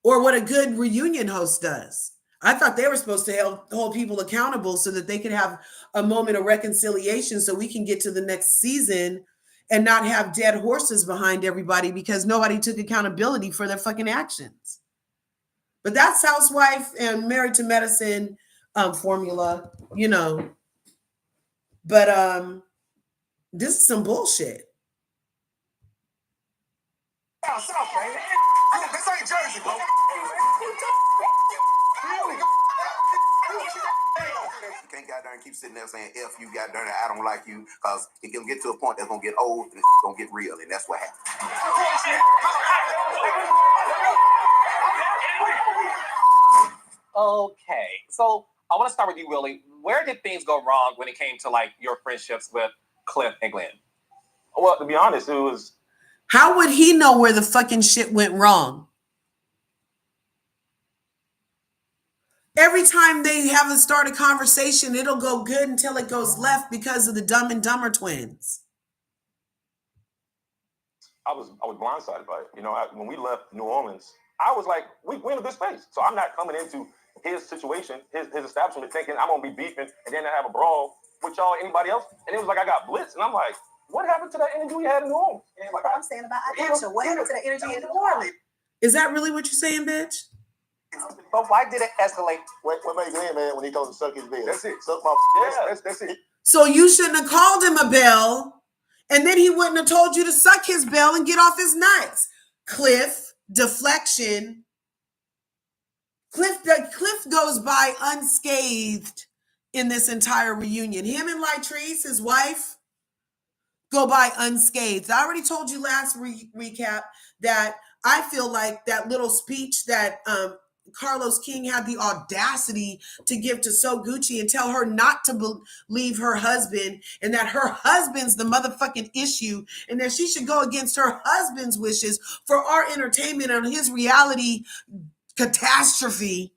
or what a good reunion host does. I thought they were supposed to hold people accountable so that they could have a moment of reconciliation so we can get to the next season and not have dead horses behind everybody because nobody took accountability for their fucking actions. But that's Housewife and Married to Medicine formula, But this is some bullshit. South, man. This ain't Jersey, bro. You can't got there and keep sitting there saying F you got there and I don't like you, because it can get to a point that's gonna get old and it's gonna get real, and that's what happens. Okay, so I want to start with you, Willie. Where did things go wrong when it came to like your friendships with Cliff and Glenn? Well, to be honest, it was. How would he know where the fucking shit went wrong? Every time they haven't started a conversation, it'll go good until it goes left because of the Dumb and Dumber twins. I was blindsided by it. When we left New Orleans, I was like, we're in a good space. So I'm not coming into his situation, his establishment, thinking I'm gonna be beefing and then I have a brawl with y'all, anybody else. And it was like I got blitzed, and I'm like, what happened to that energy we had in New Orleans? And like, I'm saying about Aikisha, what happened to the energy in New Orleans? Is that really what you're saying, bitch? But why did it escalate? What made Glenn mad when he told him to suck his bill? That's it. Suck my. Yeah, that's it. So you shouldn't have called him a Belle, and then he wouldn't have told you to suck his bell and get off his nuts. Cliff, deflection. Cliff goes by unscathed in this entire reunion. Him and Lietrice, his wife, go by unscathed. I already told you last recap that I feel like that little speech that Carlos King had the audacity to give to So Gucci and tell her not to believe her husband, and that her husband's the motherfucking issue, and that she should go against her husband's wishes for our entertainment and his reality catastrophe.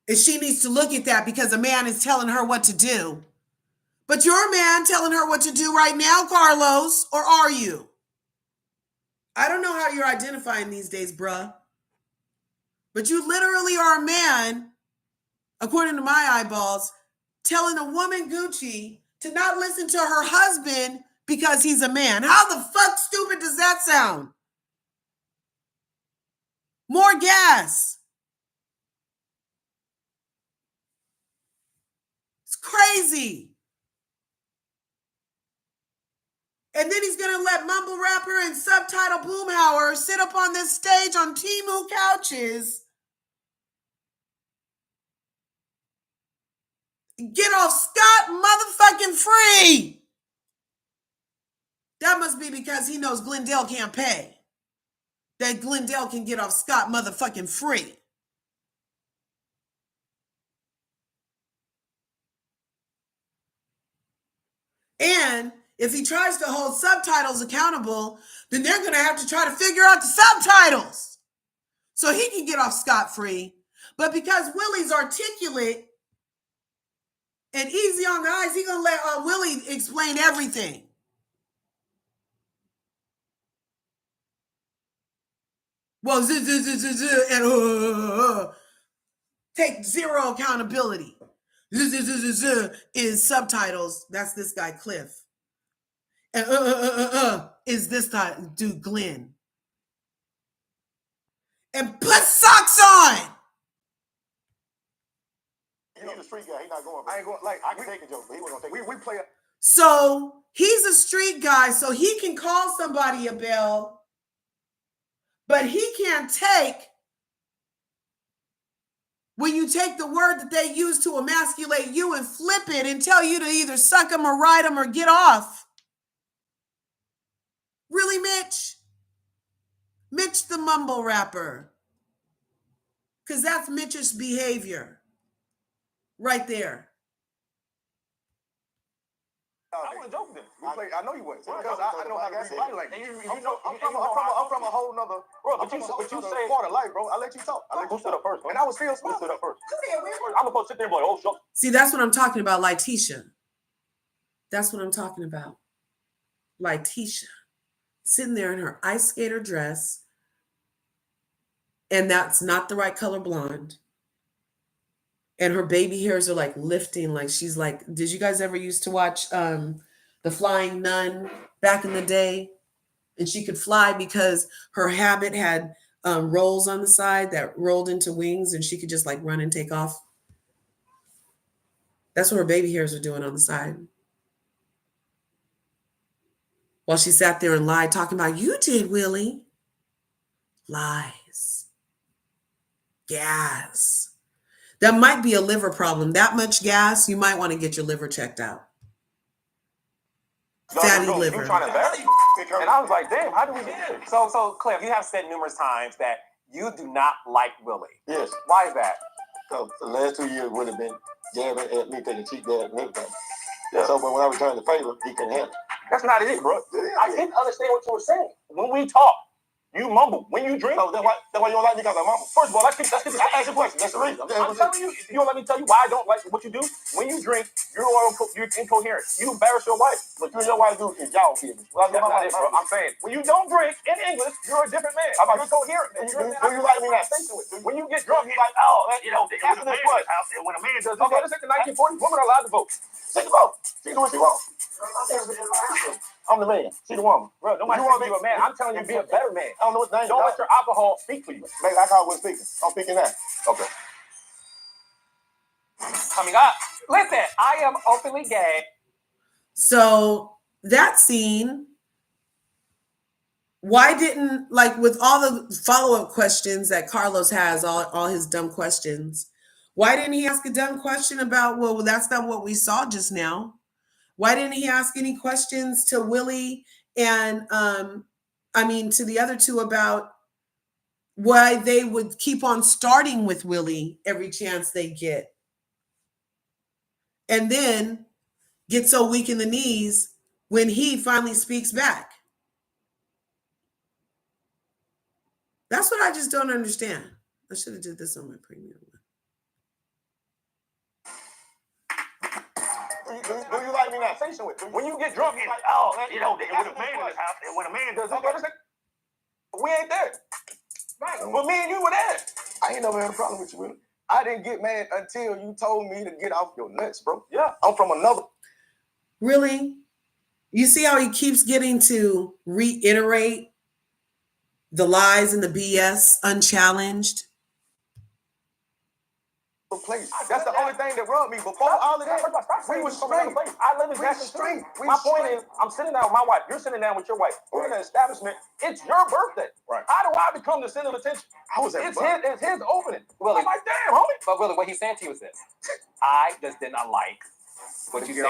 And she needs to look at that because a man is telling her what to do. But you're a man telling her what to do right now, Carlos, or are you? I don't know how you're identifying these days, bruh. But you literally are a man, according to my eyeballs, telling a woman, Gucci, to not listen to her husband because he's a man. How the fuck stupid does that sound? More gas. It's crazy. And then he's going to let mumble rapper and subtitle Boomhauer sit up on this stage on Temu couches. Get off scot motherfucking free. That must be because he knows Glendale can't pay. That Glendale can get off scot motherfucking free. And if he tries to hold subtitles accountable, then they're going to have to try to figure out the subtitles so he can get off scot-free. But because Willie's articulate and easy on the eyes, he's going to let Willie explain everything. Well, and take zero accountability. Is subtitles. That's this guy, Cliff. And is this guy, dude, Glenn. And put socks on. He's a street guy. He's not going. I ain't going. Like I can take a joke, but he wasn't gonna take. We play. So he's a street guy, so he can call somebody a Belle, but he can't take when you take the word that they use to emasculate you and flip it and tell you to either suck them or ride them or get off. Really, Mitch? Mitch the mumble rapper. Because that's Mitch's behavior. Right there. I wasn't joking then. I know you wasn't. Because I know how to read body language. I'm from a whole nother world. But you say part of life, bro. I let you talk. Who stood up first, bro? And I was still smart. Who stood up first? I'm supposed to sit there and be like, oh, shut. See, that's what I'm talking about, Lietisha. That's what I'm talking about. Lietisha. Sitting there in her ice skater dress. And that's not the right color blonde. And her baby hairs are like lifting, like she's like, did you guys ever used to watch The Flying Nun back in the day? And she could fly because her habit had rolls on the side that rolled into wings and she could just like run and take off. That's what her baby hairs are doing on the side. While she sat there and lied, talking about, you did, Willie. Lies. Gas. That might be a liver problem. That much gas, you might want to get your liver checked out. Fatty liver. And I was like, damn, how do we get this? So Cliff, you have said numerous times that you do not like Willie. Yes. Why is that? So the last 2 years would have been jabbing at me, taking cheap dad and everything. Yeah. So but when I returned the favor, he couldn't handle it. That's not it, bro. I didn't understand what you were saying. When we talk, you mumble. When you drink, so that's why you don't like me because I mumble. First of all, I ask you a question. That's the reason. I'm telling you, you don't let me tell you why I don't like what you do. When you drink, you're incoherent. You embarrass your wife. But you and your wife do is y'all business. Well, that's not it, bro. I'm saying, when you don't drink in English, you're a different man. You're coherent. Do you like me now? When you get drunk, you're like, oh, after this what? When a man does this, okay, let's take the 1940s. Women are allowed to vote. Take the vote. She do what she wants. I'm the man. She the woman. Bro, nobody telling you a man. I'm telling you to be a better man. I don't know what name. Don't let your alcohol speak for you. Maybe I call it speaking. I'm speaking now. Okay. Coming up. Listen, I am openly gay. So that scene, why didn't, like with all the follow-up questions that Carlos has, all his dumb questions, why didn't he ask a dumb question about, well, that's not what we saw just now? Why didn't he ask any questions to Willie and, to the other two about why they would keep on starting with Willie every chance they get? And then get so weak in the knees when he finally speaks back. That's what I just don't understand. I should have did this on my premium one. Do you like me now? Say so. When you get drunk, it's like, oh, when a man in this house, and when a man does this, we ain't there. Right. But me and you were there. I ain't never had a problem with you, Willie. I didn't get mad until you told me to get off your nuts, bro. Yeah. I'm from another. Really? You see how he keeps getting to reiterate the lies and the BS unchallenged? place. That's the only thing that rubbed me. Before all of that, we were straight. I live in Jackson Street. My point is, I'm sitting down with my wife. You're sitting down with your wife. We're in an establishment. It's your birthday. Right. How do I become the center of attention? It's his opening. Willie, I'm like, damn, homie. But Willie, what he's saying to you is this. I just did not like what you said.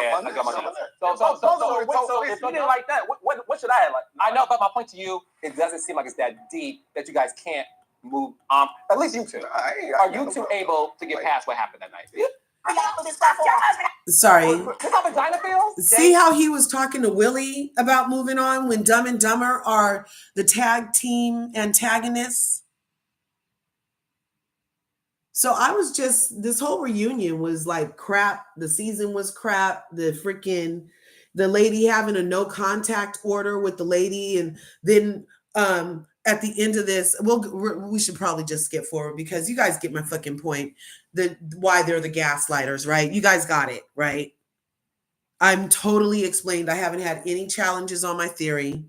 So if you didn't like that, what should I have like? I know, but my point to you, it doesn't seem like it's that deep that you guys can't move. At least you two. Are you two able to get past what happened that night? Sorry. This how vagina feels? See how he was talking to Willie about moving on when Dumb and Dumber are the tag team antagonists? So I was just, this whole reunion was like crap. The season was crap. The lady having a no contact order with the lady. And then at the end of this, we should probably just skip forward because you guys get my fucking point. Why they're the gaslighters, right? You guys got it, right? I'm totally explained. I haven't had any challenges on my theory.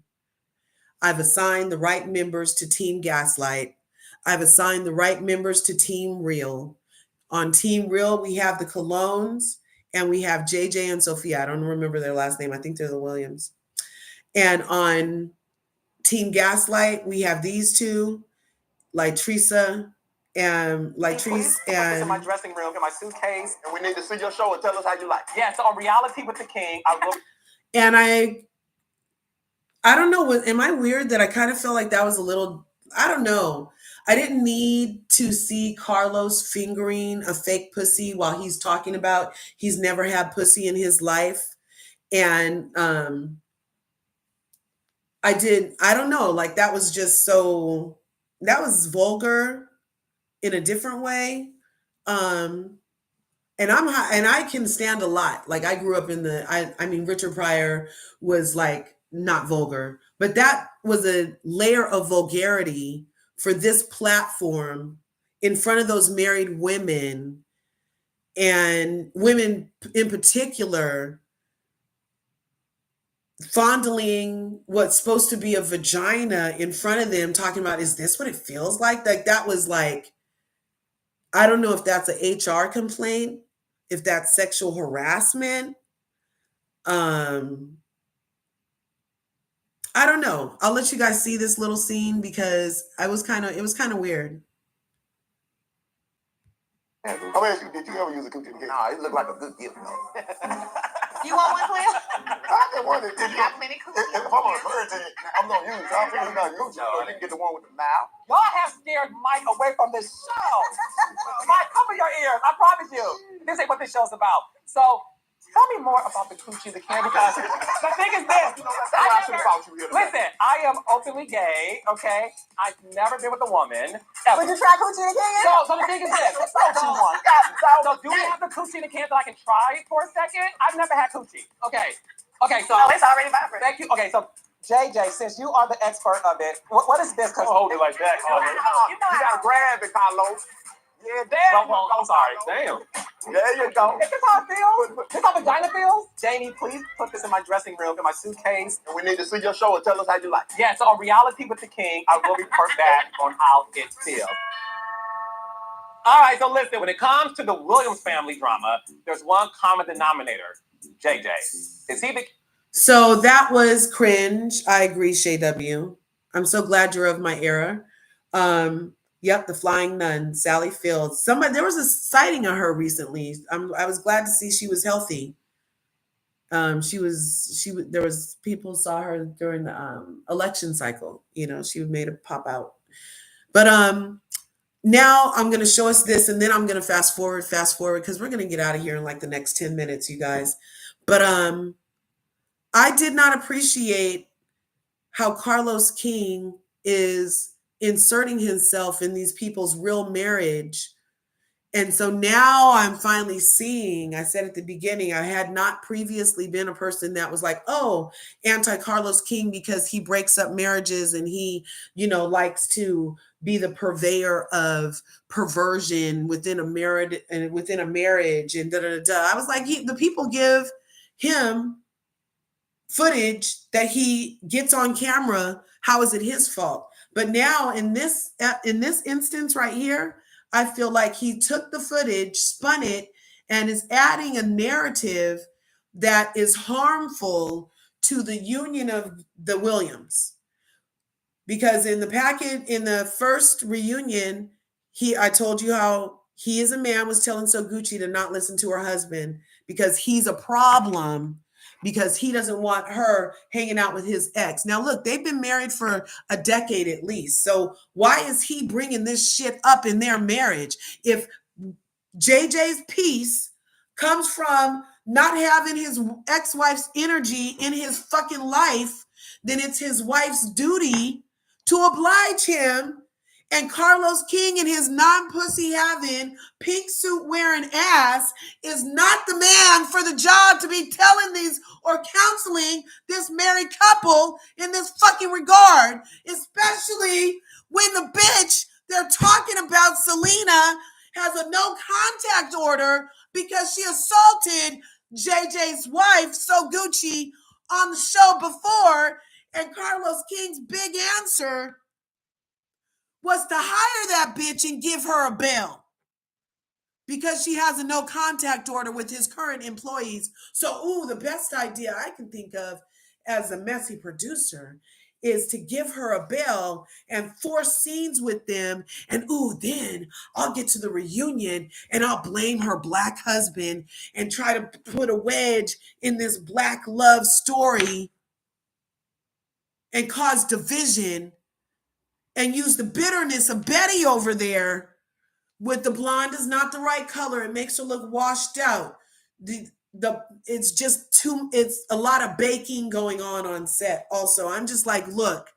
I've assigned the right members to Team Gaslight. I've assigned the right members to Team Real. On Team Real, we have the Colognes and we have JJ and Sofia. I don't remember their last name. I think they're the Williams. And on Team Gaslight, we have these two, Lietrice and Lietrice in my dressing room in my suitcase, and we need to see your show and tell us how you like. Yeah, so on Reality with the King, I will. And I don't know. Am I weird that I kind of feel like that was a little? I don't know. I didn't need to see Carlos fingering a fake pussy while he's talking about he's never had pussy in his life. And I don't know, like that was just that was vulgar in a different way. And I can stand a lot. Like I grew up in I mean, Richard Pryor was like not vulgar, but that was a layer of vulgarity for this platform in front of those married women and women in particular, fondling what's supposed to be a vagina in front of them, talking about, is this what it feels like? Like that was like, I don't know if that's an HR complaint, if that's sexual harassment. I don't know. I'll let you guys see this little scene because it was kind of weird. I'm gonna ask you, did you ever use a coochie cake? Nah, it looked like a good gift, though. You want one, Cleo? I just wondered, You got plenty cookies. if I'm a virgin, I'm gonna use it. I'm really not using it. You can get the one with the mouth. Y'all have scared Mike away from this show. Mike, cover your ears. I promise you. This ain't what this show's about. So, tell me more about the coochie, the can, because the thing is this. Listen, I am openly gay, okay? I've never been with a woman. Ever. Would you try coochie again? So the thing is this. So do we have the coochie in the can that I can try it for a second? I've never had coochie. Okay, so. No, it's already vibrant. Thank you. Okay, so JJ, since you are the expert of it, what is this? Don't hold it like that, Carlos. You gotta grab it, Carlos. Yeah, damn. Well, I'm sorry. Damn. There you go. Is this how it feels? This how vagina feels? Jamie, please put this in my dressing room, in my suitcase. And we need to see your show and tell us how you like it. Yeah, so on Reality with the King, I will report back on how it feels. All right, so listen, when it comes to the Williams family drama, there's one common denominator, JJ. Is he the... So that was cringe. I agree, Shay W. I'm so glad you're of my era. Yep, the flying nun, Sally Fields. There was a sighting of her recently. I was glad to see she was healthy. There was people saw her during the election cycle. You know, she made a pop out. But now I'm going to show us this, and then I'm going to fast forward because we're going to get out of here in like the next 10 minutes, you guys. But I did not appreciate how Carlos King is inserting himself in these people's real marriage. And so now I'm finally seeing, I said at the beginning, I had not previously been a person that was like, oh, anti-Carlos King because he breaks up marriages and he, likes to be the purveyor of perversion within a marriage and I was like, the people give him footage that he gets on camera. How is it his fault? But now in this instance right here, I feel like he took the footage, spun it, and is adding a narrative that is harmful to the union of the Williams. Because in the first reunion, I told you how he as a man was telling Soguchi to not listen to her husband because he's a problem, because he doesn't want her hanging out with his ex. Now look, they've been married for a decade at least. So why is he bringing this shit up in their marriage? If JJ's peace comes from not having his ex-wife's energy in his fucking life, then it's his wife's duty to oblige him. And Carlos King and his non-pussy having, pink suit wearing ass is not the man for the job to be telling these or counseling this married couple in this fucking regard, especially when the bitch they're talking about, Selena, has a no contact order because she assaulted JJ's wife, Soguchi, on the show before. And Carlos King's big answer was to hire that bitch and give her a bail because she has a no contact order with his current employees. So, the best idea I can think of as a messy producer is to give her a bail and force scenes with them. And then I'll get to the reunion and I'll blame her black husband and try to put a wedge in this black love story and cause division and use the bitterness of Betty over there with the blonde is not the right color. It makes her look washed out. It's a lot of baking going on set. Also, I'm just like, look,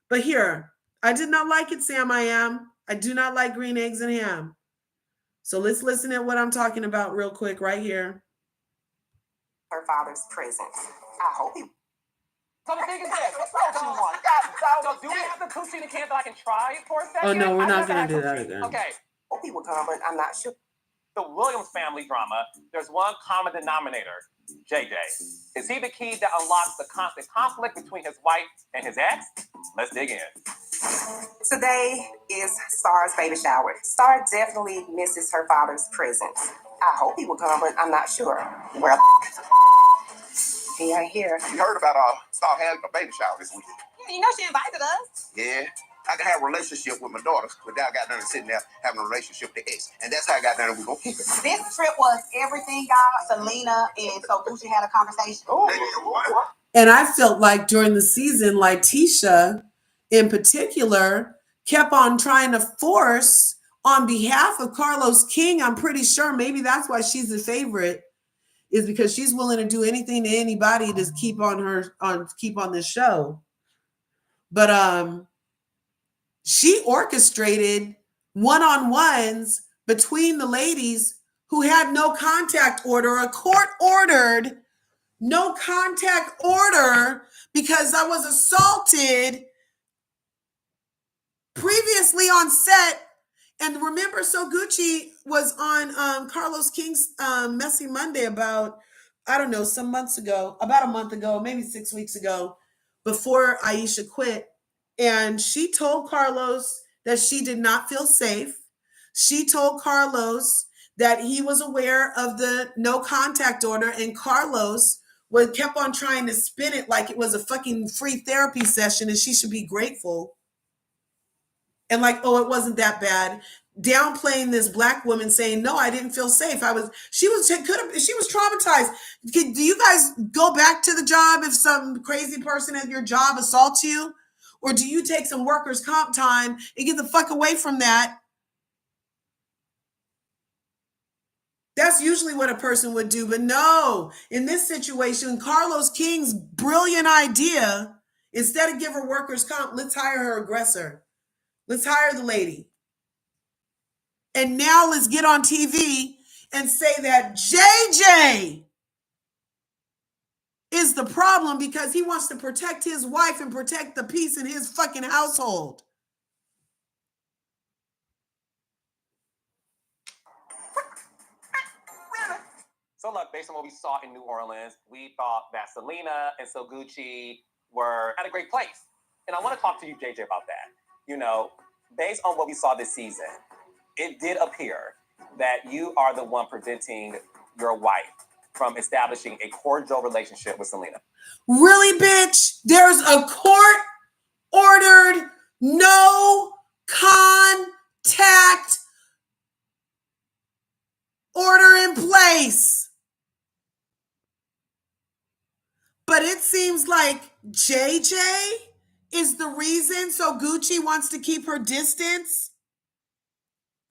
but here, I did not like it, Sam. I do not like green eggs and ham. So let's listen at what I'm talking about real quick right here. Her father's presence. I hope he. So the thing is this, what you want? So do we have the two-seater can that I can try it for a second? Oh no, we're not gonna do that again. Okay. Hope he will come, but I'm not sure. The Williams family drama, there's one common denominator, JJ. Is he the key that unlocks the constant conflict between his wife and his ex? Let's dig in. Today is Star's baby shower. Star definitely misses her father's presence. I hope he will come, but I'm not sure. Well, he ain't here. You heard about Star having a baby shower this week. You know she invited us. Yeah. I can have a relationship with my daughters without got done sitting there having a relationship with the ex. And that's how I got done and we're going to keep it. This trip was everything, y'all. Selena and Soguchi had a conversation. And I felt like during the season, Lietisha in particular kept on trying to force on behalf of Carlos King. I'm pretty sure maybe that's why she's the favorite, is because she's willing to do anything to anybody to keep on this show. But she orchestrated one-on-ones between the ladies who had no contact order, a court-ordered no contact order, because I was assaulted previously on set. And remember, Soguchi was on Carlos King's Messy Monday about, I don't know, some months ago, about a month ago, maybe 6 weeks ago, before Aikisha quit. And she told Carlos that she did not feel safe. She told Carlos that he was aware of the no contact order, and Carlos kept on trying to spin it like it was a fucking free therapy session and she should be grateful. And like, it wasn't that bad. Downplaying this black woman saying, no, I didn't feel safe. She was traumatized. Do you guys go back to the job if some crazy person at your job assaults you? Or do you take some workers' comp time and get the fuck away from that? That's usually what a person would do. But no, in this situation, Carlos King's brilliant idea, instead of give her workers' comp, let's hire her aggressor. Let's hire the lady. And now let's get on TV and say that JJ is the problem because he wants to protect his wife and protect the peace in his fucking household. So look, based on what we saw in New Orleans, we thought that Selena and Soguchi were at a great place. And I want to talk to you, JJ, about that. You know, based on what we saw this season, It did appear that you are the one preventing your wife from establishing a cordial relationship with Selena. Really, bitch? There's a court-ordered no contact order in place. But it seems like JJ is the reason so Gucci wants to keep her distance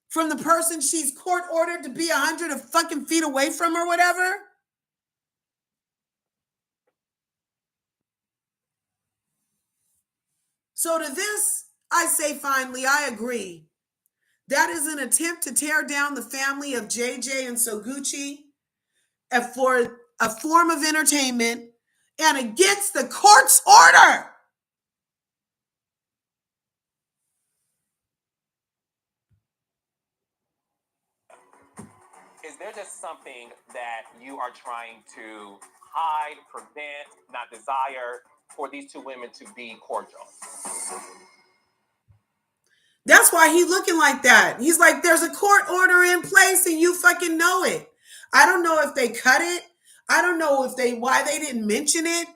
from the person she's court-ordered to be 100 fucking feet away from or whatever. So to this, I say finally, I agree. That is an attempt to tear down the family of JJ and Soguchi for a form of entertainment and against the court's order. Is there just something that you are trying to hide, prevent, not desire for these two women to be cordial? That's why he's looking like that. He's like, there's a court order in place and you fucking know it. I don't know if they cut it. I don't know why they didn't mention it.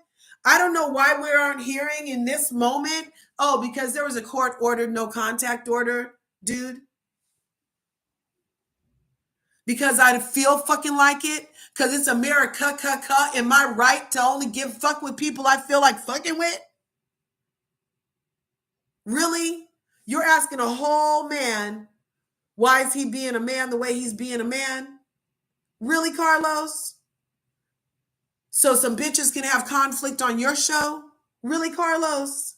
I don't know why we aren't hearing in this moment. Oh, because there was a court ordered no contact order, dude. Because I feel fucking like it. Because it's America, am I right to only give fuck with people I feel like fucking with? Really? You're asking a whole man, why is he being a man the way he's being a man? Really, Carlos? So some bitches can have conflict on your show? Really, Carlos?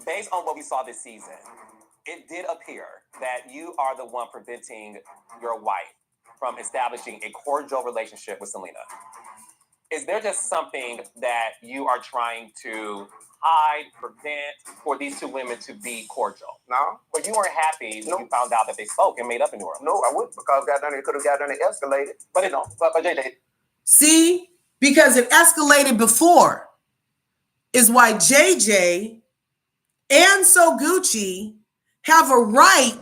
Based on what we saw this season, it did appear that you are the one preventing your wife from establishing a cordial relationship with Selena. Is there just something that you are trying to hide, prevent for these two women to be cordial? No. But you weren't happy when you found out that they spoke and made up in New Orleans. No, I wouldn't, because it could have gotten escalated. But it don't. But JJ. See? Because it escalated before is why JJ and Soguchi have a right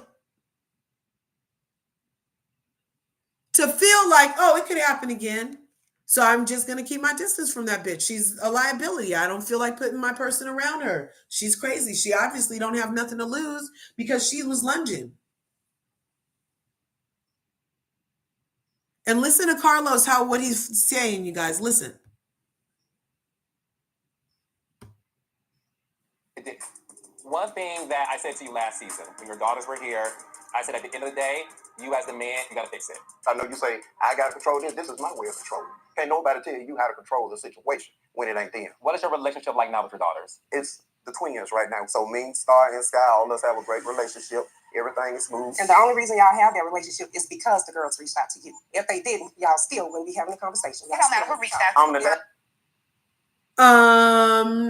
to feel like, oh, it could happen again. So I'm just going to keep my distance from that bitch. She's a liability. I don't feel like putting my person around her. She's crazy. She obviously don't have nothing to lose because she was lunging. And listen to Carlos, what he's saying, you guys. Listen. One thing that I said to you last season, when your daughters were here, I said at the end of the day, you as the man, you got to fix it. I know you say, I got to control this. This is my way of controlling. Can't nobody tell you how to control the situation when it ain't them. What is your relationship like now with your daughters? It's the twins right now. So me, Star, and Sky, all of us have a great relationship. Everything is smooth. And the only reason y'all have that relationship is because the girls reached out to you. If they didn't, y'all still wouldn't be having a conversation. It don't matter who reached out to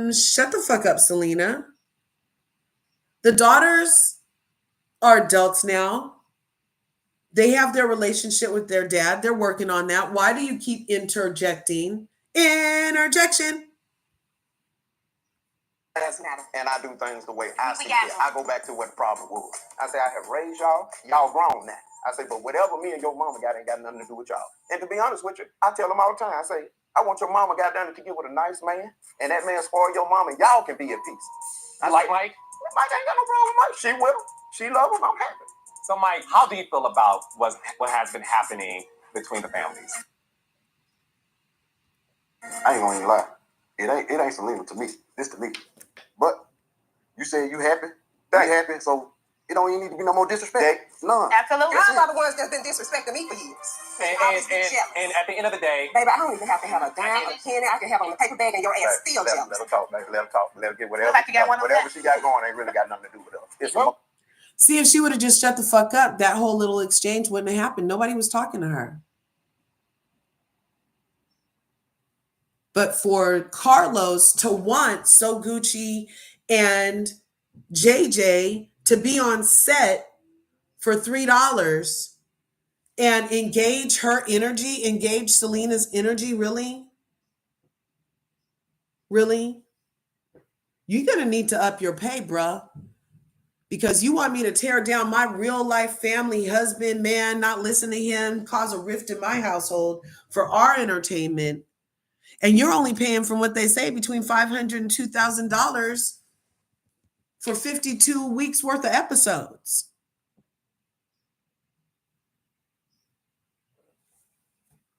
you. Shut the fuck up, Selena. The daughters are adults now. They have their relationship with their dad. They're working on that. Why do you keep interjecting? Interjection. And I do things the way I see it. I go back to what the problem was. I say, I have raised y'all. Y'all grown now. I say, but whatever me and your mama got ain't got nothing to do with y'all. And to be honest with you, I tell them all the time, I say, I want your mama got done to get with a nice man, and that man spoil your mama, and y'all can be at peace. I like Mike? Mike ain't got no problem with Mike. She with him. She love him. I'm happy. So, Mike, how do you feel about what has been happening between the families? I ain't gonna even lie. It ain't Selena to me. This to me. But you said you happy. They happy, so it don't even need to be no more disrespect. None. Absolutely. Y'all are the ones that's been disrespecting me for years. And at the end of the day, baby, I don't even have to have a dime, a penny. I can have on the paper bag and your ass still jealous. Let her talk, baby. Let her talk. Let her get whatever. Like you got whatever she got going ain't really got nothing to do with her. See, if she would have just shut the fuck up, that whole little exchange wouldn't have happened. Nobody was talking to her. But for Carlos to want Soguchi and JJ to be on set for $3 and engage her energy, engage Selena's energy, really? Really? You're going to need to up your pay, bruh. Because you want me to tear down my real life family, husband, man, not listen to him, cause a rift in my household for our entertainment. And you're only paying from what they say between $500 and $2,000 for 52 weeks worth of episodes.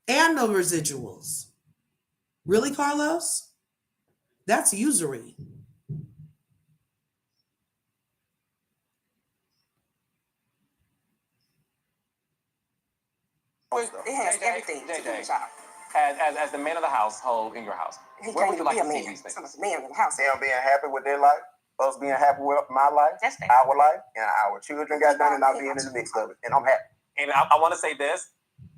And no residuals. Really, Carlos? That's usury. It has everything. JJ, as the man of the household in your house, where would you like to see these things? The man of the house. Them being happy with their life, us being happy with my life, our life, and our children got done, and not being in the mix of it. And I'm happy. And I want to say this.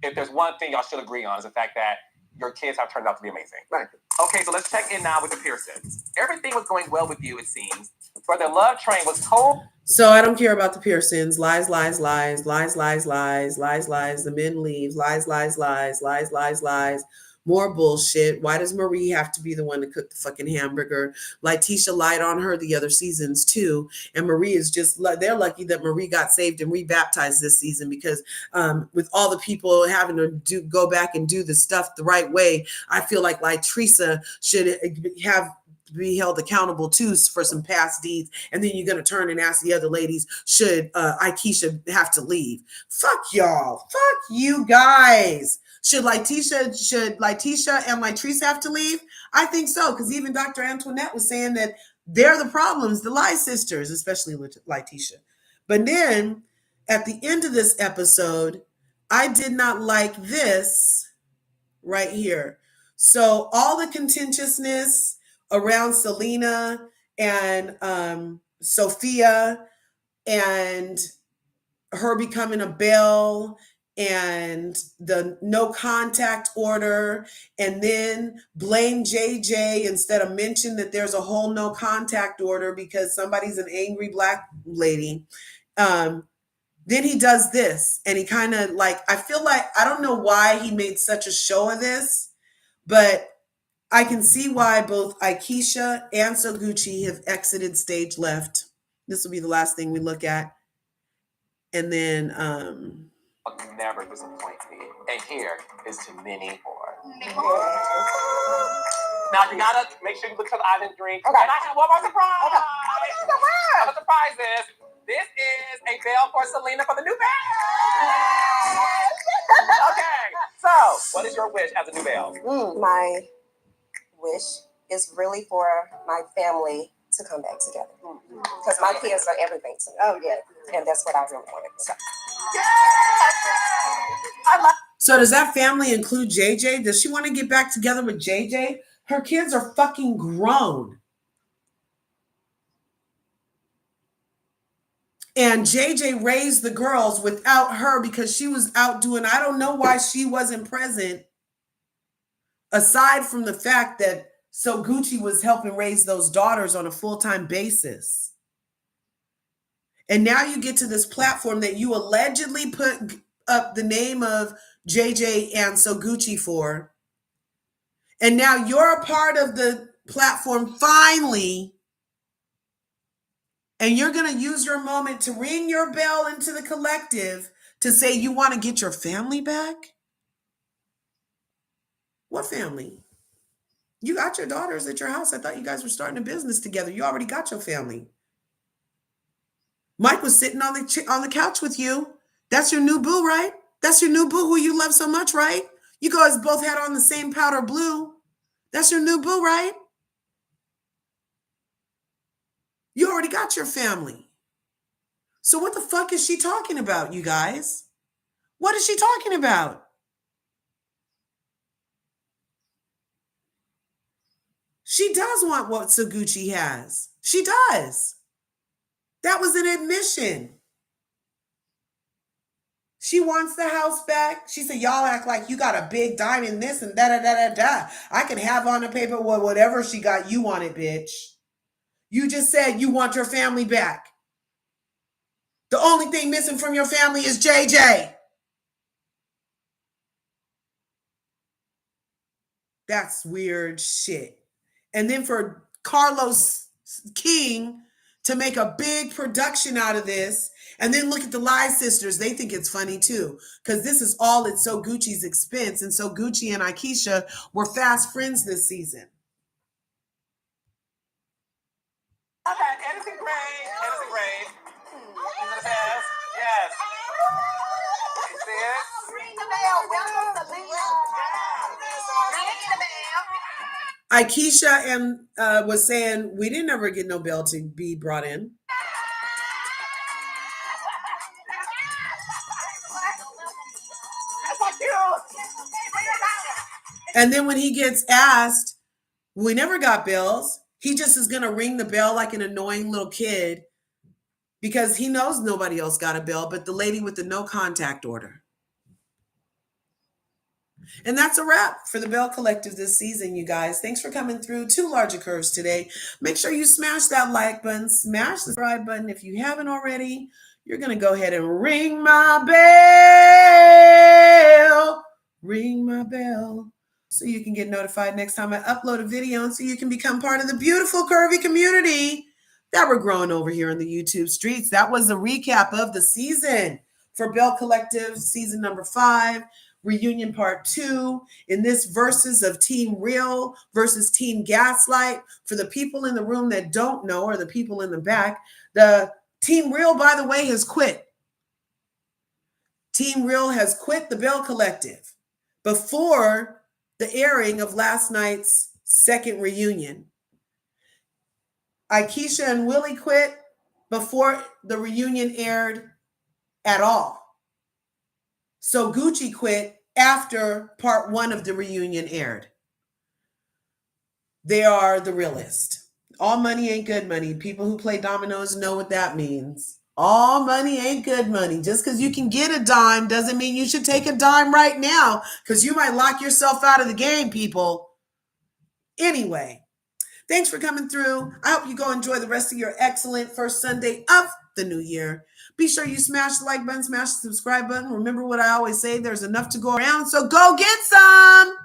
If there's one thing y'all should agree on is the fact that your kids have turned out to be amazing. Thank you. Okay, so let's check in now with the Pearsons. Everything was going well with you, it seems. For the love train was told. So I don't care about the Pearsons. Lies, lies, lies, lies, lies, lies, lies, lies. The men leave. Lies, lies, lies, lies, lies, lies. More bullshit. Why does Marie have to be the one to cook the fucking hamburger? Lietisha lied on her the other seasons too. And Marie is just, they're lucky that Marie got saved and rebaptized this season because with all the people having to go back and do the stuff the right way, I feel like Lietrice should be held accountable too for some past deeds. And then you're going to turn and ask the other ladies, should Aikisha have to leave? Fuck y'all. Fuck you guys. Should Lietisha and Lietrice have to leave? I think so, because even Dr. Antoinette was saying that they're the problems, the Lie sisters, especially Lietisha. But then at the end of this episode, I did not like this right here. So all the contentiousness around Selena and Sofia and her becoming a Belle and the no contact order, and then blame JJ instead of mention that there's a whole no contact order because somebody's an angry black lady. Then he does this and he kind of I feel like, I don't know why he made such a show of this, but I can see why both Aikisha and Soguchi have exited stage left. This will be the last thing we look at. And then never disappoint me. And here is to many more. Now you gotta make sure you look to the eye and drink. Okay. And I have one more surprise. Okay. Oh, the surprise is this is a Belle for Selena for the new Belle. Okay. So, what is your wish as a new Belle? My wish is really for my family to come back together. Because my kids are everything to me. Oh, yeah. And that's what I really wanted. So does that family include JJ? Does she want to get back together with JJ? Her kids are fucking grown. And JJ raised the girls without her because she was out doing, I don't know why she wasn't present, aside from the fact that Soguchi was helping raise those daughters on a full-time basis. And now you get to this platform that you allegedly put up the name of JJ and Soguchi for. And now you're a part of the platform finally. And you're going to use your moment to ring your bell into the collective to say you want to get your family back? What family? You got your daughters at your house. I thought you guys were starting a business together. You already got your family. Mike was sitting on the couch with you. That's your new boo, right? That's your new boo who you love so much, right? You guys both had on the same powder blue. That's your new boo, right? You already got your family. So what the fuck is she talking about, you guys? What is she talking about? She does want what Soguchi has. She does. That was an admission. She wants the house back. She said, y'all act like you got a big diamond this and da-da-da-da-da. I can have on the paper whatever she got. You want it, bitch. You just said you want your family back. The only thing missing from your family is JJ. That's weird shit. And then for Carlos King to make a big production out of this. And then look at the Lie sisters. They think it's funny too, because this is all at So Gucci's expense. And So Gucci and Aikisha were fast friends this season. Okay, anything great. Anything great. Into the past. Yes. You see it? Ring the bell. Welcome to Ring the bell. Aikisha and was saying, we didn't ever get no Belle to be brought in. And then when he gets asked, we never got bells, he just is going to ring the bell like an annoying little kid because he knows nobody else got a bell but the lady with the no contact order. And that's a wrap for the Belle Collective this season, you guys. Thanks for coming through. 2 larger curves today. Make sure you smash that like button, smash the subscribe button if you haven't already. You're going to go ahead and ring my bell. Ring my bell. So you can get notified next time I upload a video and so you can become part of the beautiful curvy community that we're growing over here in the YouTube streets. That was a recap of the season for Belle Collective, season number 5, reunion part 2. In this versus of Team Real versus Team Gaslight. For the people in the room that don't know, or the people in the back, the Team Real, by the way, has quit. Team Real has quit the Belle Collective before the airing of last night's second reunion. Aikisha and Willie quit before the reunion aired at all. So Gucci quit after part 1 of the reunion aired. They are the realist. All money ain't good money. People who play dominoes know what that means. All money ain't good money. Just because you can get a dime doesn't mean you should take a dime right now, because you might lock yourself out of the game, people. Anyway, thanks for coming through. I hope you go enjoy the rest of your excellent first Sunday of the new year. Be sure you smash the like button, smash the subscribe button. Remember what I always say, there's enough to go around, so go get some.